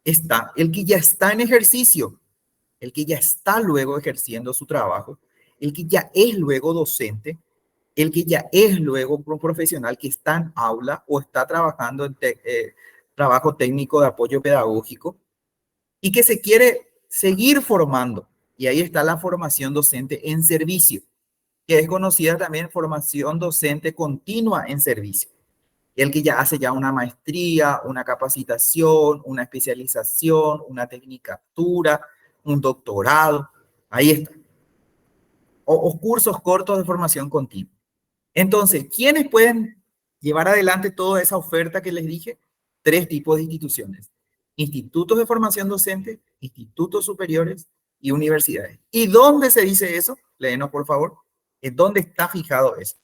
está el que ya está en ejercicio, el que ya está luego ejerciendo su trabajo, el que ya es luego docente, el que ya es luego un profesional que está en aula o está trabajando en trabajo técnico de apoyo pedagógico y que se quiere seguir formando. Y ahí está la formación docente en servicio, que es conocida también formación docente continua en servicio. El que ya hace ya una maestría, una capacitación, una especialización, una tecnicatura, un doctorado, ahí está. O cursos cortos de formación continua. Entonces, ¿quiénes pueden llevar adelante toda esa oferta que les dije? tres tipos de instituciones: institutos de formación docente, institutos superiores y universidades. ¿Y dónde se dice eso? Léenos, por favor. ¿En dónde está fijado eso?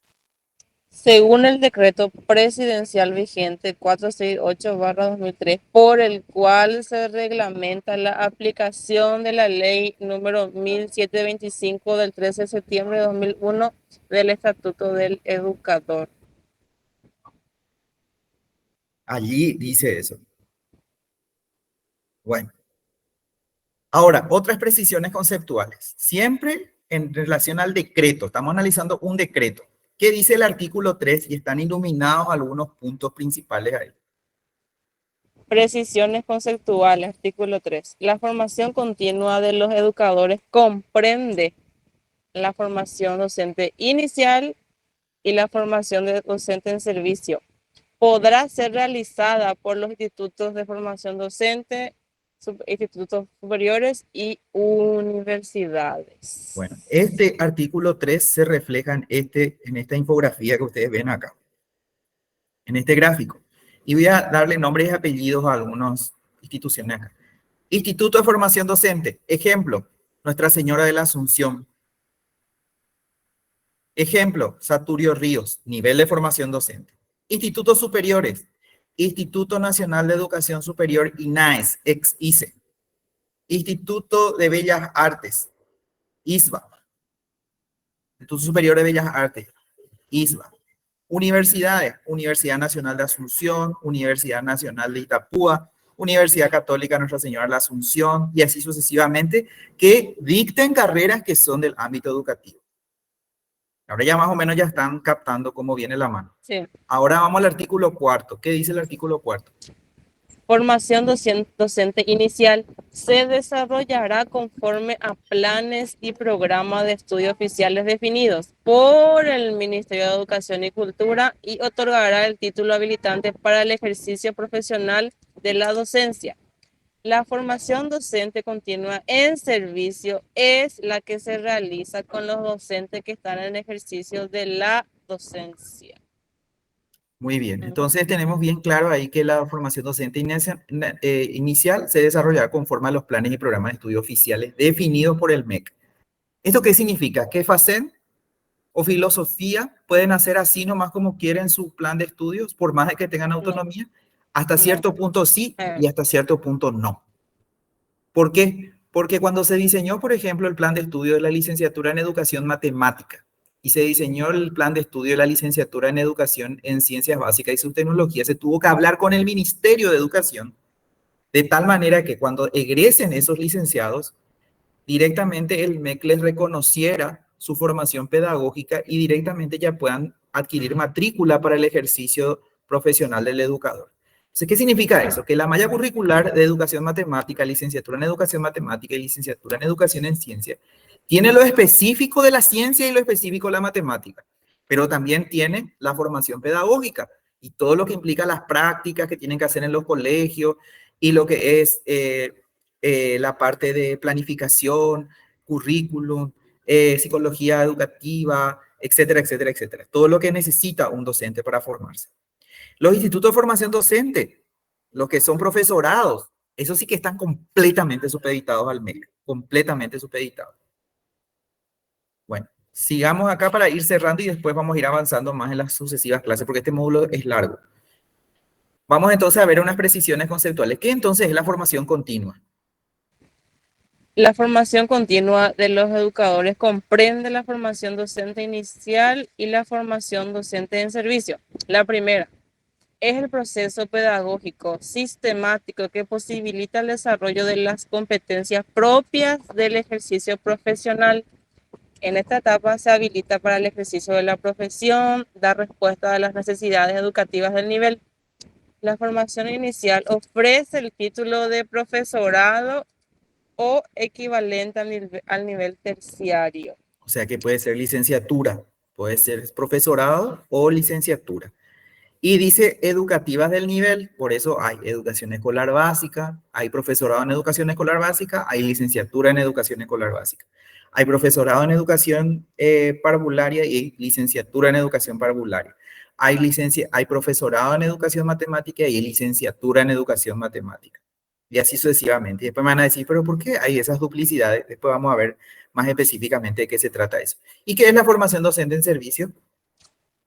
Según el decreto presidencial vigente 468/2003, por el cual se reglamenta la aplicación de la ley número 1725 del 13 de septiembre de 2001 del Estatuto del Educador. Allí dice eso. Bueno. Ahora, otras precisiones conceptuales. Siempre en relación al decreto. Estamos analizando un decreto. ¿Qué dice el artículo 3? Y están iluminados algunos puntos principales ahí. Precisiones conceptuales, artículo 3. La formación continua de los educadores comprende la formación docente inicial y la formación de docente en servicio. Podrá ser realizada por los institutos de formación docente, institutos superiores y universidades. Bueno, este artículo 3 se refleja en esta infografía que ustedes ven acá, en este gráfico. Y voy a darle nombres y apellidos a algunas instituciones acá. Instituto de Formación Docente. Ejemplo, Nuestra Señora de la Asunción. Ejemplo, Saturio Ríos, nivel de formación docente. Institutos superiores. Instituto Nacional de Educación Superior, INAES, ex-ICE. Instituto de Bellas Artes, ISBA. Instituto Superior de Bellas Artes, ISBA. Universidades, Universidad Nacional de Asunción, Universidad Nacional de Itapúa, Universidad Católica Nuestra Señora de la Asunción, y así sucesivamente, que dicten carreras que son del ámbito educativo. Ahora ya más o menos ya están captando cómo viene la mano. Sí. Ahora vamos al artículo 4. ¿Qué dice el artículo 4? Formación docente inicial se desarrollará conforme a planes y programas de estudios oficiales definidos por el Ministerio de Educación y Cultura y otorgará el título habilitante para el ejercicio profesional de la docencia. La formación docente continua en servicio es la que se realiza con los docentes que están en ejercicio de la docencia. Muy bien, entonces tenemos bien claro ahí que la formación docente inicial se desarrollará conforme a los planes y programas de estudio oficiales definidos por el MEC. ¿Esto qué significa? Que FACEN o filosofía pueden hacer así nomás como quieren su plan de estudios, por más de que tengan autonomía. Hasta cierto punto sí y hasta cierto punto no. ¿Por qué? Porque cuando se diseñó, por ejemplo, el plan de estudio de la licenciatura en educación matemática y se diseñó el plan de estudio de la licenciatura en educación en ciencias básicas y sus tecnologías, se tuvo que hablar con el Ministerio de Educación de tal manera que cuando egresen esos licenciados, directamente el MEC les reconociera su formación pedagógica y directamente ya puedan adquirir matrícula para el ejercicio profesional del educador. Entonces, ¿qué significa eso? Que la malla curricular de educación matemática, licenciatura en educación matemática y licenciatura en educación en ciencia, tiene lo específico de la ciencia y lo específico de la matemática, pero también tiene la formación pedagógica y todo lo que implica las prácticas que tienen que hacer en los colegios y lo que es la parte de planificación, currículum, psicología educativa, etcétera, etcétera, etcétera. Todo lo que necesita un docente para formarse. Los institutos de formación docente, los que son profesorados, esos sí que están completamente supeditados al MEC, completamente supeditados. Bueno, sigamos acá para ir cerrando y después vamos a ir avanzando más en las sucesivas clases porque este módulo es largo. Vamos entonces a ver unas precisiones conceptuales. ¿Qué entonces es la formación continua? La formación continua de los educadores comprende la formación docente inicial y la formación docente en servicio. La primera es el proceso pedagógico sistemático que posibilita el desarrollo de las competencias propias del ejercicio profesional. En esta etapa se habilita para el ejercicio de la profesión, dar respuesta a las necesidades educativas del nivel. La formación inicial ofrece el título de profesorado o equivalente al nivel terciario. O sea que puede ser licenciatura, puede ser profesorado o licenciatura. Y dice educativas del nivel, por eso hay educación escolar básica, hay profesorado en educación escolar básica, hay licenciatura en educación escolar básica. Hay profesorado en educación parvularia y hay licenciatura en educación parvularia. Hay profesorado en educación matemática y hay licenciatura en educación matemática. Y así sucesivamente. Y después me van a decir, pero ¿por qué hay esas duplicidades? Después vamos a ver más específicamente de qué se trata eso. ¿Y qué es la formación docente en servicio?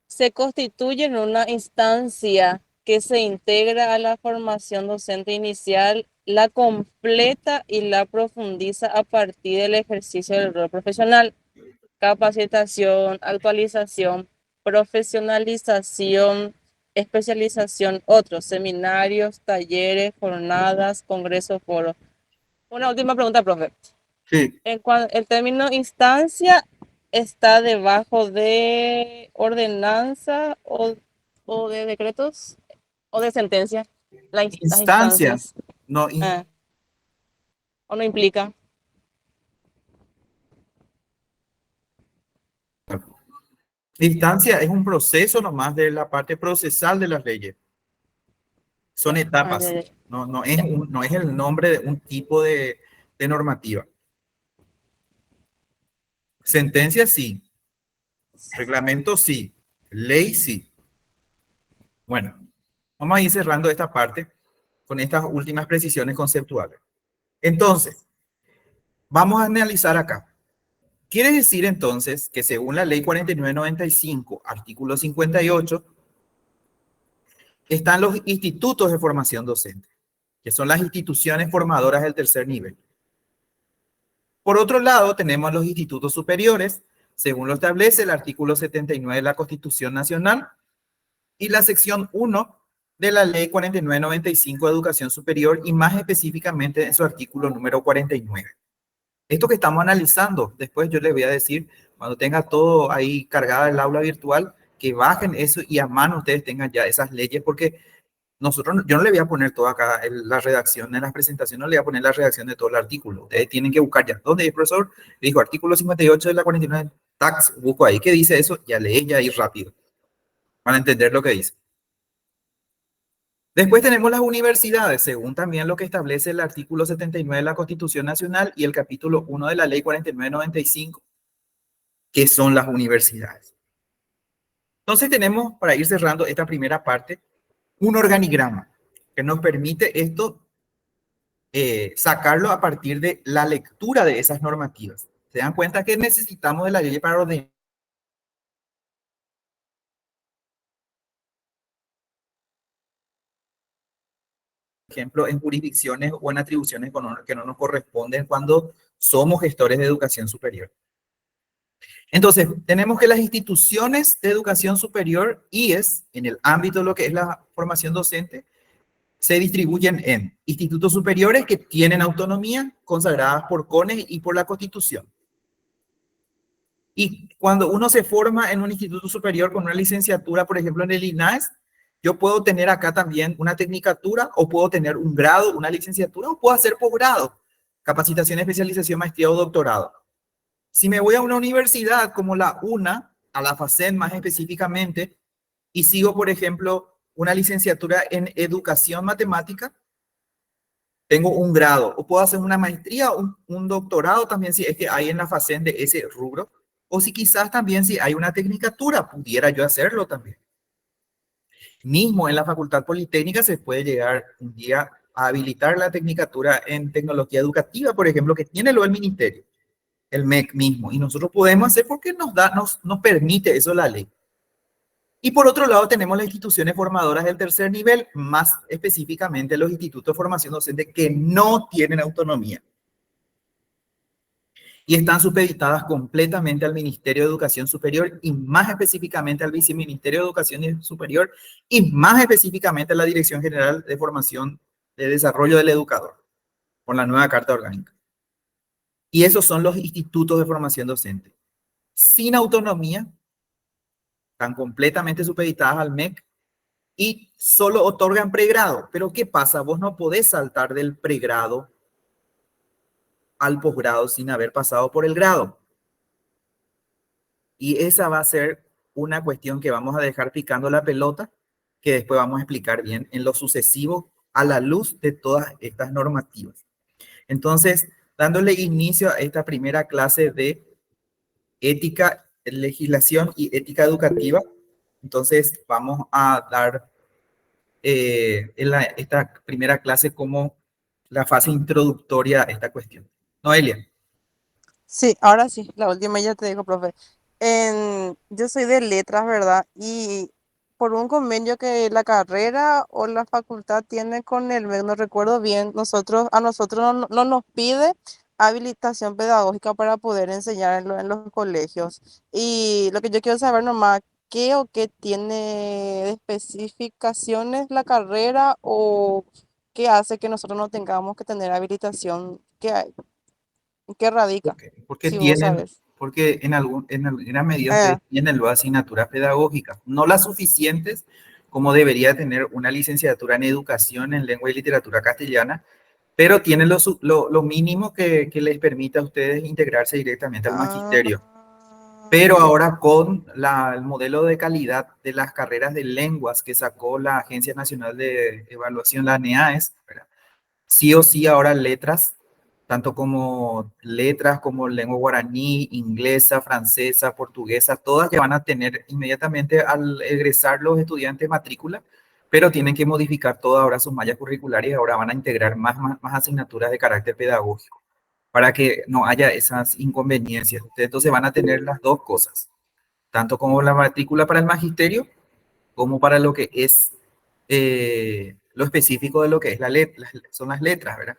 Se constituye en una instancia que se integra a la formación docente inicial, la completa y la profundiza a partir del ejercicio del rol profesional, capacitación, actualización, profesionalización, especialización, otros seminarios, talleres, jornadas, congresos, foros. Una última pregunta, profe. Sí. El término instancia está debajo de ordenanza o de decretos o de sentencia. Las Instancia. instancias. No, ¿O no implica? instancia es un proceso nomás de la parte procesal de las leyes. Son etapas. No es el nombre de un tipo de normativa. Sentencia sí. Reglamento sí. Ley sí. Bueno, vamos a ir cerrando esta parte con estas últimas precisiones conceptuales. Entonces, vamos a analizar acá. Quiere decir entonces que según la ley 4995, artículo 58, están los institutos de formación docente, que son las instituciones formadoras del tercer nivel. Por otro lado, tenemos los institutos superiores, según lo establece el artículo 79 de la Constitución Nacional y la sección 1 de la ley 4995 de Educación Superior y más específicamente en su artículo número 49. Esto que estamos analizando, después yo les voy a decir, cuando tenga todo ahí cargada el aula virtual, que bajen eso y a mano ustedes tengan ya esas leyes, porque yo no le voy a poner toda acá la redacción en las presentaciones, no le voy a poner la redacción de todo el artículo. Ustedes tienen que buscar ya. ¿Dónde el profesor? Le dijo artículo 58 de la 49, tax, busco ahí. ¿Qué dice eso? Ya leí ya ahí rápido, para entender lo que dice. Después tenemos las universidades, según también lo que establece el artículo 79 de la Constitución Nacional y el capítulo 1 de la ley 4995, que son las universidades. Entonces tenemos, para ir cerrando esta primera parte, un organigrama que nos permite esto sacarlo a partir de la lectura de esas normativas. ¿Se dan cuenta que necesitamos de la ley para ordenar? Ejemplo, en jurisdicciones o en atribuciones que no nos corresponden cuando somos gestores de educación superior. Entonces, tenemos que las instituciones de educación superior, IES, en el ámbito de lo que es la formación docente, se distribuyen en institutos superiores que tienen autonomía consagradas por CONES y por la Constitución. Y cuando uno se forma en un instituto superior con una licenciatura, por ejemplo, en el INAES, yo puedo tener acá también una tecnicatura o puedo tener un grado, una licenciatura o puedo hacer posgrado, capacitación, especialización, maestría o doctorado. Si me voy a una universidad como la UNA, a la FACEN más específicamente, y sigo, por ejemplo, una licenciatura en educación matemática, tengo un grado, o puedo hacer una maestría o un doctorado también si es que hay en la FACEN de ese rubro, o si quizás también si hay una tecnicatura, pudiera yo hacerlo también. Mismo en la Facultad Politécnica se puede llegar un día a habilitar la tecnicatura en tecnología educativa, por ejemplo, que tiene el ministerio, el MEC mismo, y nosotros podemos hacer porque nos permite eso la ley. Y por otro lado tenemos las instituciones formadoras del tercer nivel, más específicamente los institutos de formación docente que no tienen autonomía y están supeditadas completamente al Ministerio de Educación Superior y más específicamente al Viceministerio de Educación Superior y más específicamente a la Dirección General de Formación de Desarrollo del Educador, con la nueva Carta Orgánica. Y esos son los institutos de formación docente. Sin autonomía, están completamente supeditadas al MEC y solo otorgan pregrado. Pero ¿qué pasa? Vos no podés saltar del pregrado al posgrado sin haber pasado por el grado. Y esa va a ser una cuestión que vamos a dejar picando la pelota, que después vamos a explicar bien en lo sucesivo a la luz de todas estas normativas. Entonces, dándole inicio a esta primera clase de ética, legislación y ética educativa. Entonces, vamos a dar esta primera clase como la fase introductoria a esta cuestión. Noelia. Sí, ahora sí, la última ya te digo, profe. Yo soy de letras, ¿verdad? Y por un convenio que la carrera o la facultad tiene con el MEC, no recuerdo bien, a nosotros no nos pide habilitación pedagógica para poder enseñar en los colegios. Y lo que yo quiero saber nomás, ¿qué o qué tiene de especificaciones la carrera o qué hace que nosotros no tengamos que tener habilitación? ¿En qué radica? Porque Si vos tienen, sabes. porque en alguna medida Eh, ustedes tienen luego asignaturas pedagógicas, no las suficientes como debería tener una licenciatura en educación en lengua y literatura castellana, pero tienen lo mínimo que les permite a ustedes integrarse directamente al magisterio. Pero ya. ahora con el modelo de calidad de las carreras de lenguas que sacó la Agencia Nacional de Evaluación, la ANEAES, ¿verdad? Sí o sí ahora letras como lengua guaraní, inglesa, francesa, portuguesa, todas que van a tener inmediatamente al egresar los estudiantes matrícula, pero tienen que modificar todas ahora sus mallas curriculares y ahora van a integrar más asignaturas de carácter pedagógico para que no haya esas inconveniencias. Entonces van a tener las dos cosas, tanto como la matrícula para el magisterio, como para lo que es lo específico de lo que es son las letras, ¿verdad?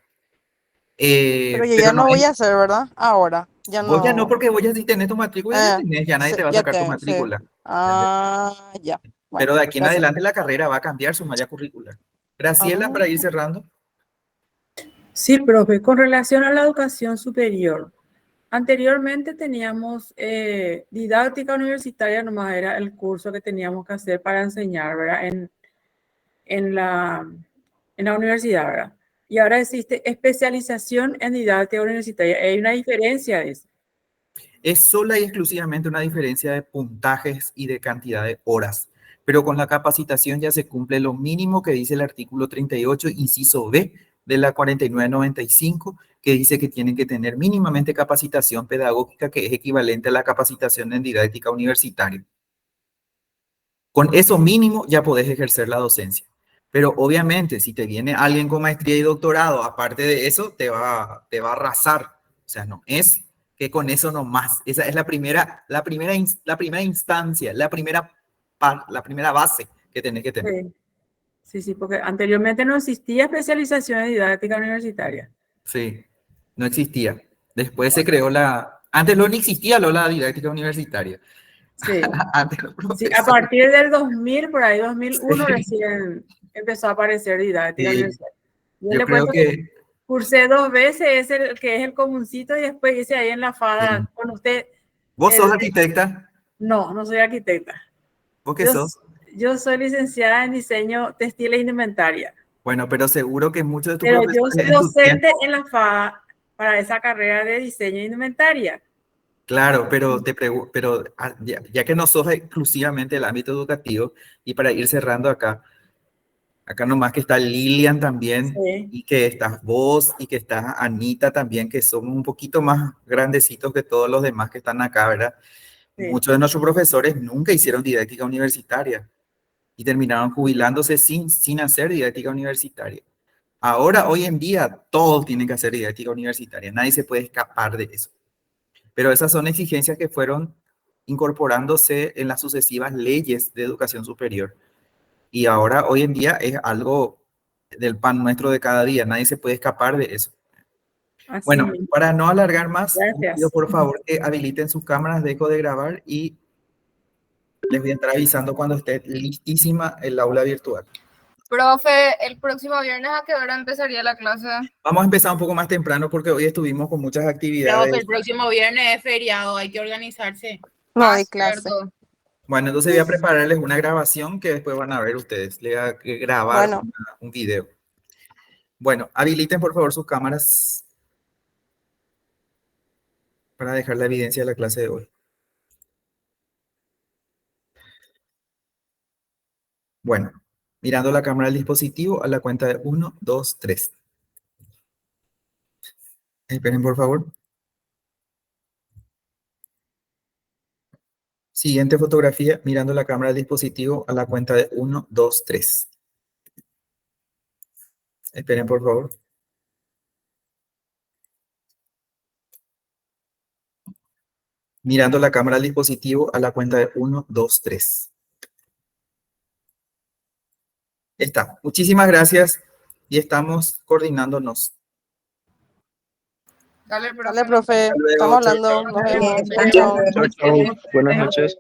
Pero yo Pero ya no no es, voy a hacer, ¿verdad? Ahora, ya vos ya no, no. porque vos ya si tenés tu matrícula, ya Eh, tenés, ya nadie sí, te va a ya sacar tu te, sí. matrícula. ¿Entendés? Ya. Bueno, Pero de aquí en gracias. adelante la carrera va a cambiar su malla curricular. Graciela, Ah, para ir cerrando. Sí, profe, con relación a la educación superior, anteriormente teníamos didáctica universitaria, nomás era el curso que teníamos que hacer para enseñar, ¿verdad? En la, en la universidad, ¿verdad? Y ahora existe especialización en didáctica universitaria. Hay una diferencia de eso. Es sola y exclusivamente una diferencia de puntajes y de cantidad de horas. Pero con la capacitación ya se cumple lo mínimo que dice el artículo 38, inciso B de la 4995, que dice que tienen que tener mínimamente capacitación pedagógica, que es equivalente a la capacitación en didáctica universitaria. Con eso mínimo ya podés ejercer la docencia. Pero obviamente, si te viene alguien con maestría y doctorado, aparte de eso, te va a arrasar. O sea, no es que con eso no más. Esa es la primera instancia, la primera base que tenés que tener. Sí, sí, sí, porque anteriormente no existía especialización en didáctica universitaria. Sí, no existía. Después se creó antes no existía la didáctica universitaria. Sí. Antes los Sí, a profesores. partir del 2000, por ahí 2001, Sí, recién empezó a aparecer didáctica sí. universitaria. Yo Yo le creo cuento que que cursé 2 veces, que es el comuncito, y después hice ahí en la sí. FADA con usted. ¿Vos sos arquitecta? No soy arquitecta. ¿Vos qué Yo, sos? yo soy licenciada en diseño textil e indumentaria, Bueno, pero seguro que muchos de tus pero yo profesores soy en tu docente tiempo, en la FADA para esa carrera de diseño e indumentaria. claro, pero ya que no sos exclusivamente el ámbito educativo, y para ir cerrando acá nomás que está Lilian también, Sí, y que estás vos, y que está Anita también, que somos un poquito más grandecitos que todos los demás que están acá, ¿verdad? sí. Muchos de nuestros profesores nunca hicieron didáctica universitaria y terminaron jubilándose sin hacer didáctica universitaria. Ahora, hoy en día, todos tienen que hacer didáctica universitaria, nadie se puede escapar de eso. Pero esas son exigencias que fueron incorporándose en las sucesivas leyes de educación superior. Y ahora, hoy en día, es algo del pan nuestro de cada día, nadie se puede escapar de eso. Así Bueno, mismo. para no alargar más, les pido Gracias. por favor que habiliten sus cámaras, dejo de grabar y les voy a estar avisando cuando esté listísima el aula virtual. Profe, el próximo viernes ¿a qué hora empezaría la clase? Vamos a empezar un poco más temprano porque hoy estuvimos con muchas Pero actividades. el próximo viernes es feriado, hay que organizarse. no hay clase. Cierto. Bueno, entonces voy a prepararles una grabación que después van a ver ustedes. Le voy a grabar Bueno, un video. Bueno, habiliten por favor sus cámaras para dejar la evidencia de la clase de hoy. Bueno, mirando la cámara del dispositivo a la cuenta de 1, 2, 3. Esperen, por favor. Siguiente fotografía, mirando la cámara del dispositivo a la cuenta de 1, 2, 3. Esperen, por favor. Mirando la cámara del dispositivo a la cuenta de 1, 2, 3. Está. Muchísimas gracias y estamos coordinándonos. Dale, profe. Dale, profe. Hasta luego, Estamos chao, hablando. chao. Nos vemos. Bien, Chao, chao. Chao, chao. Buenas noches.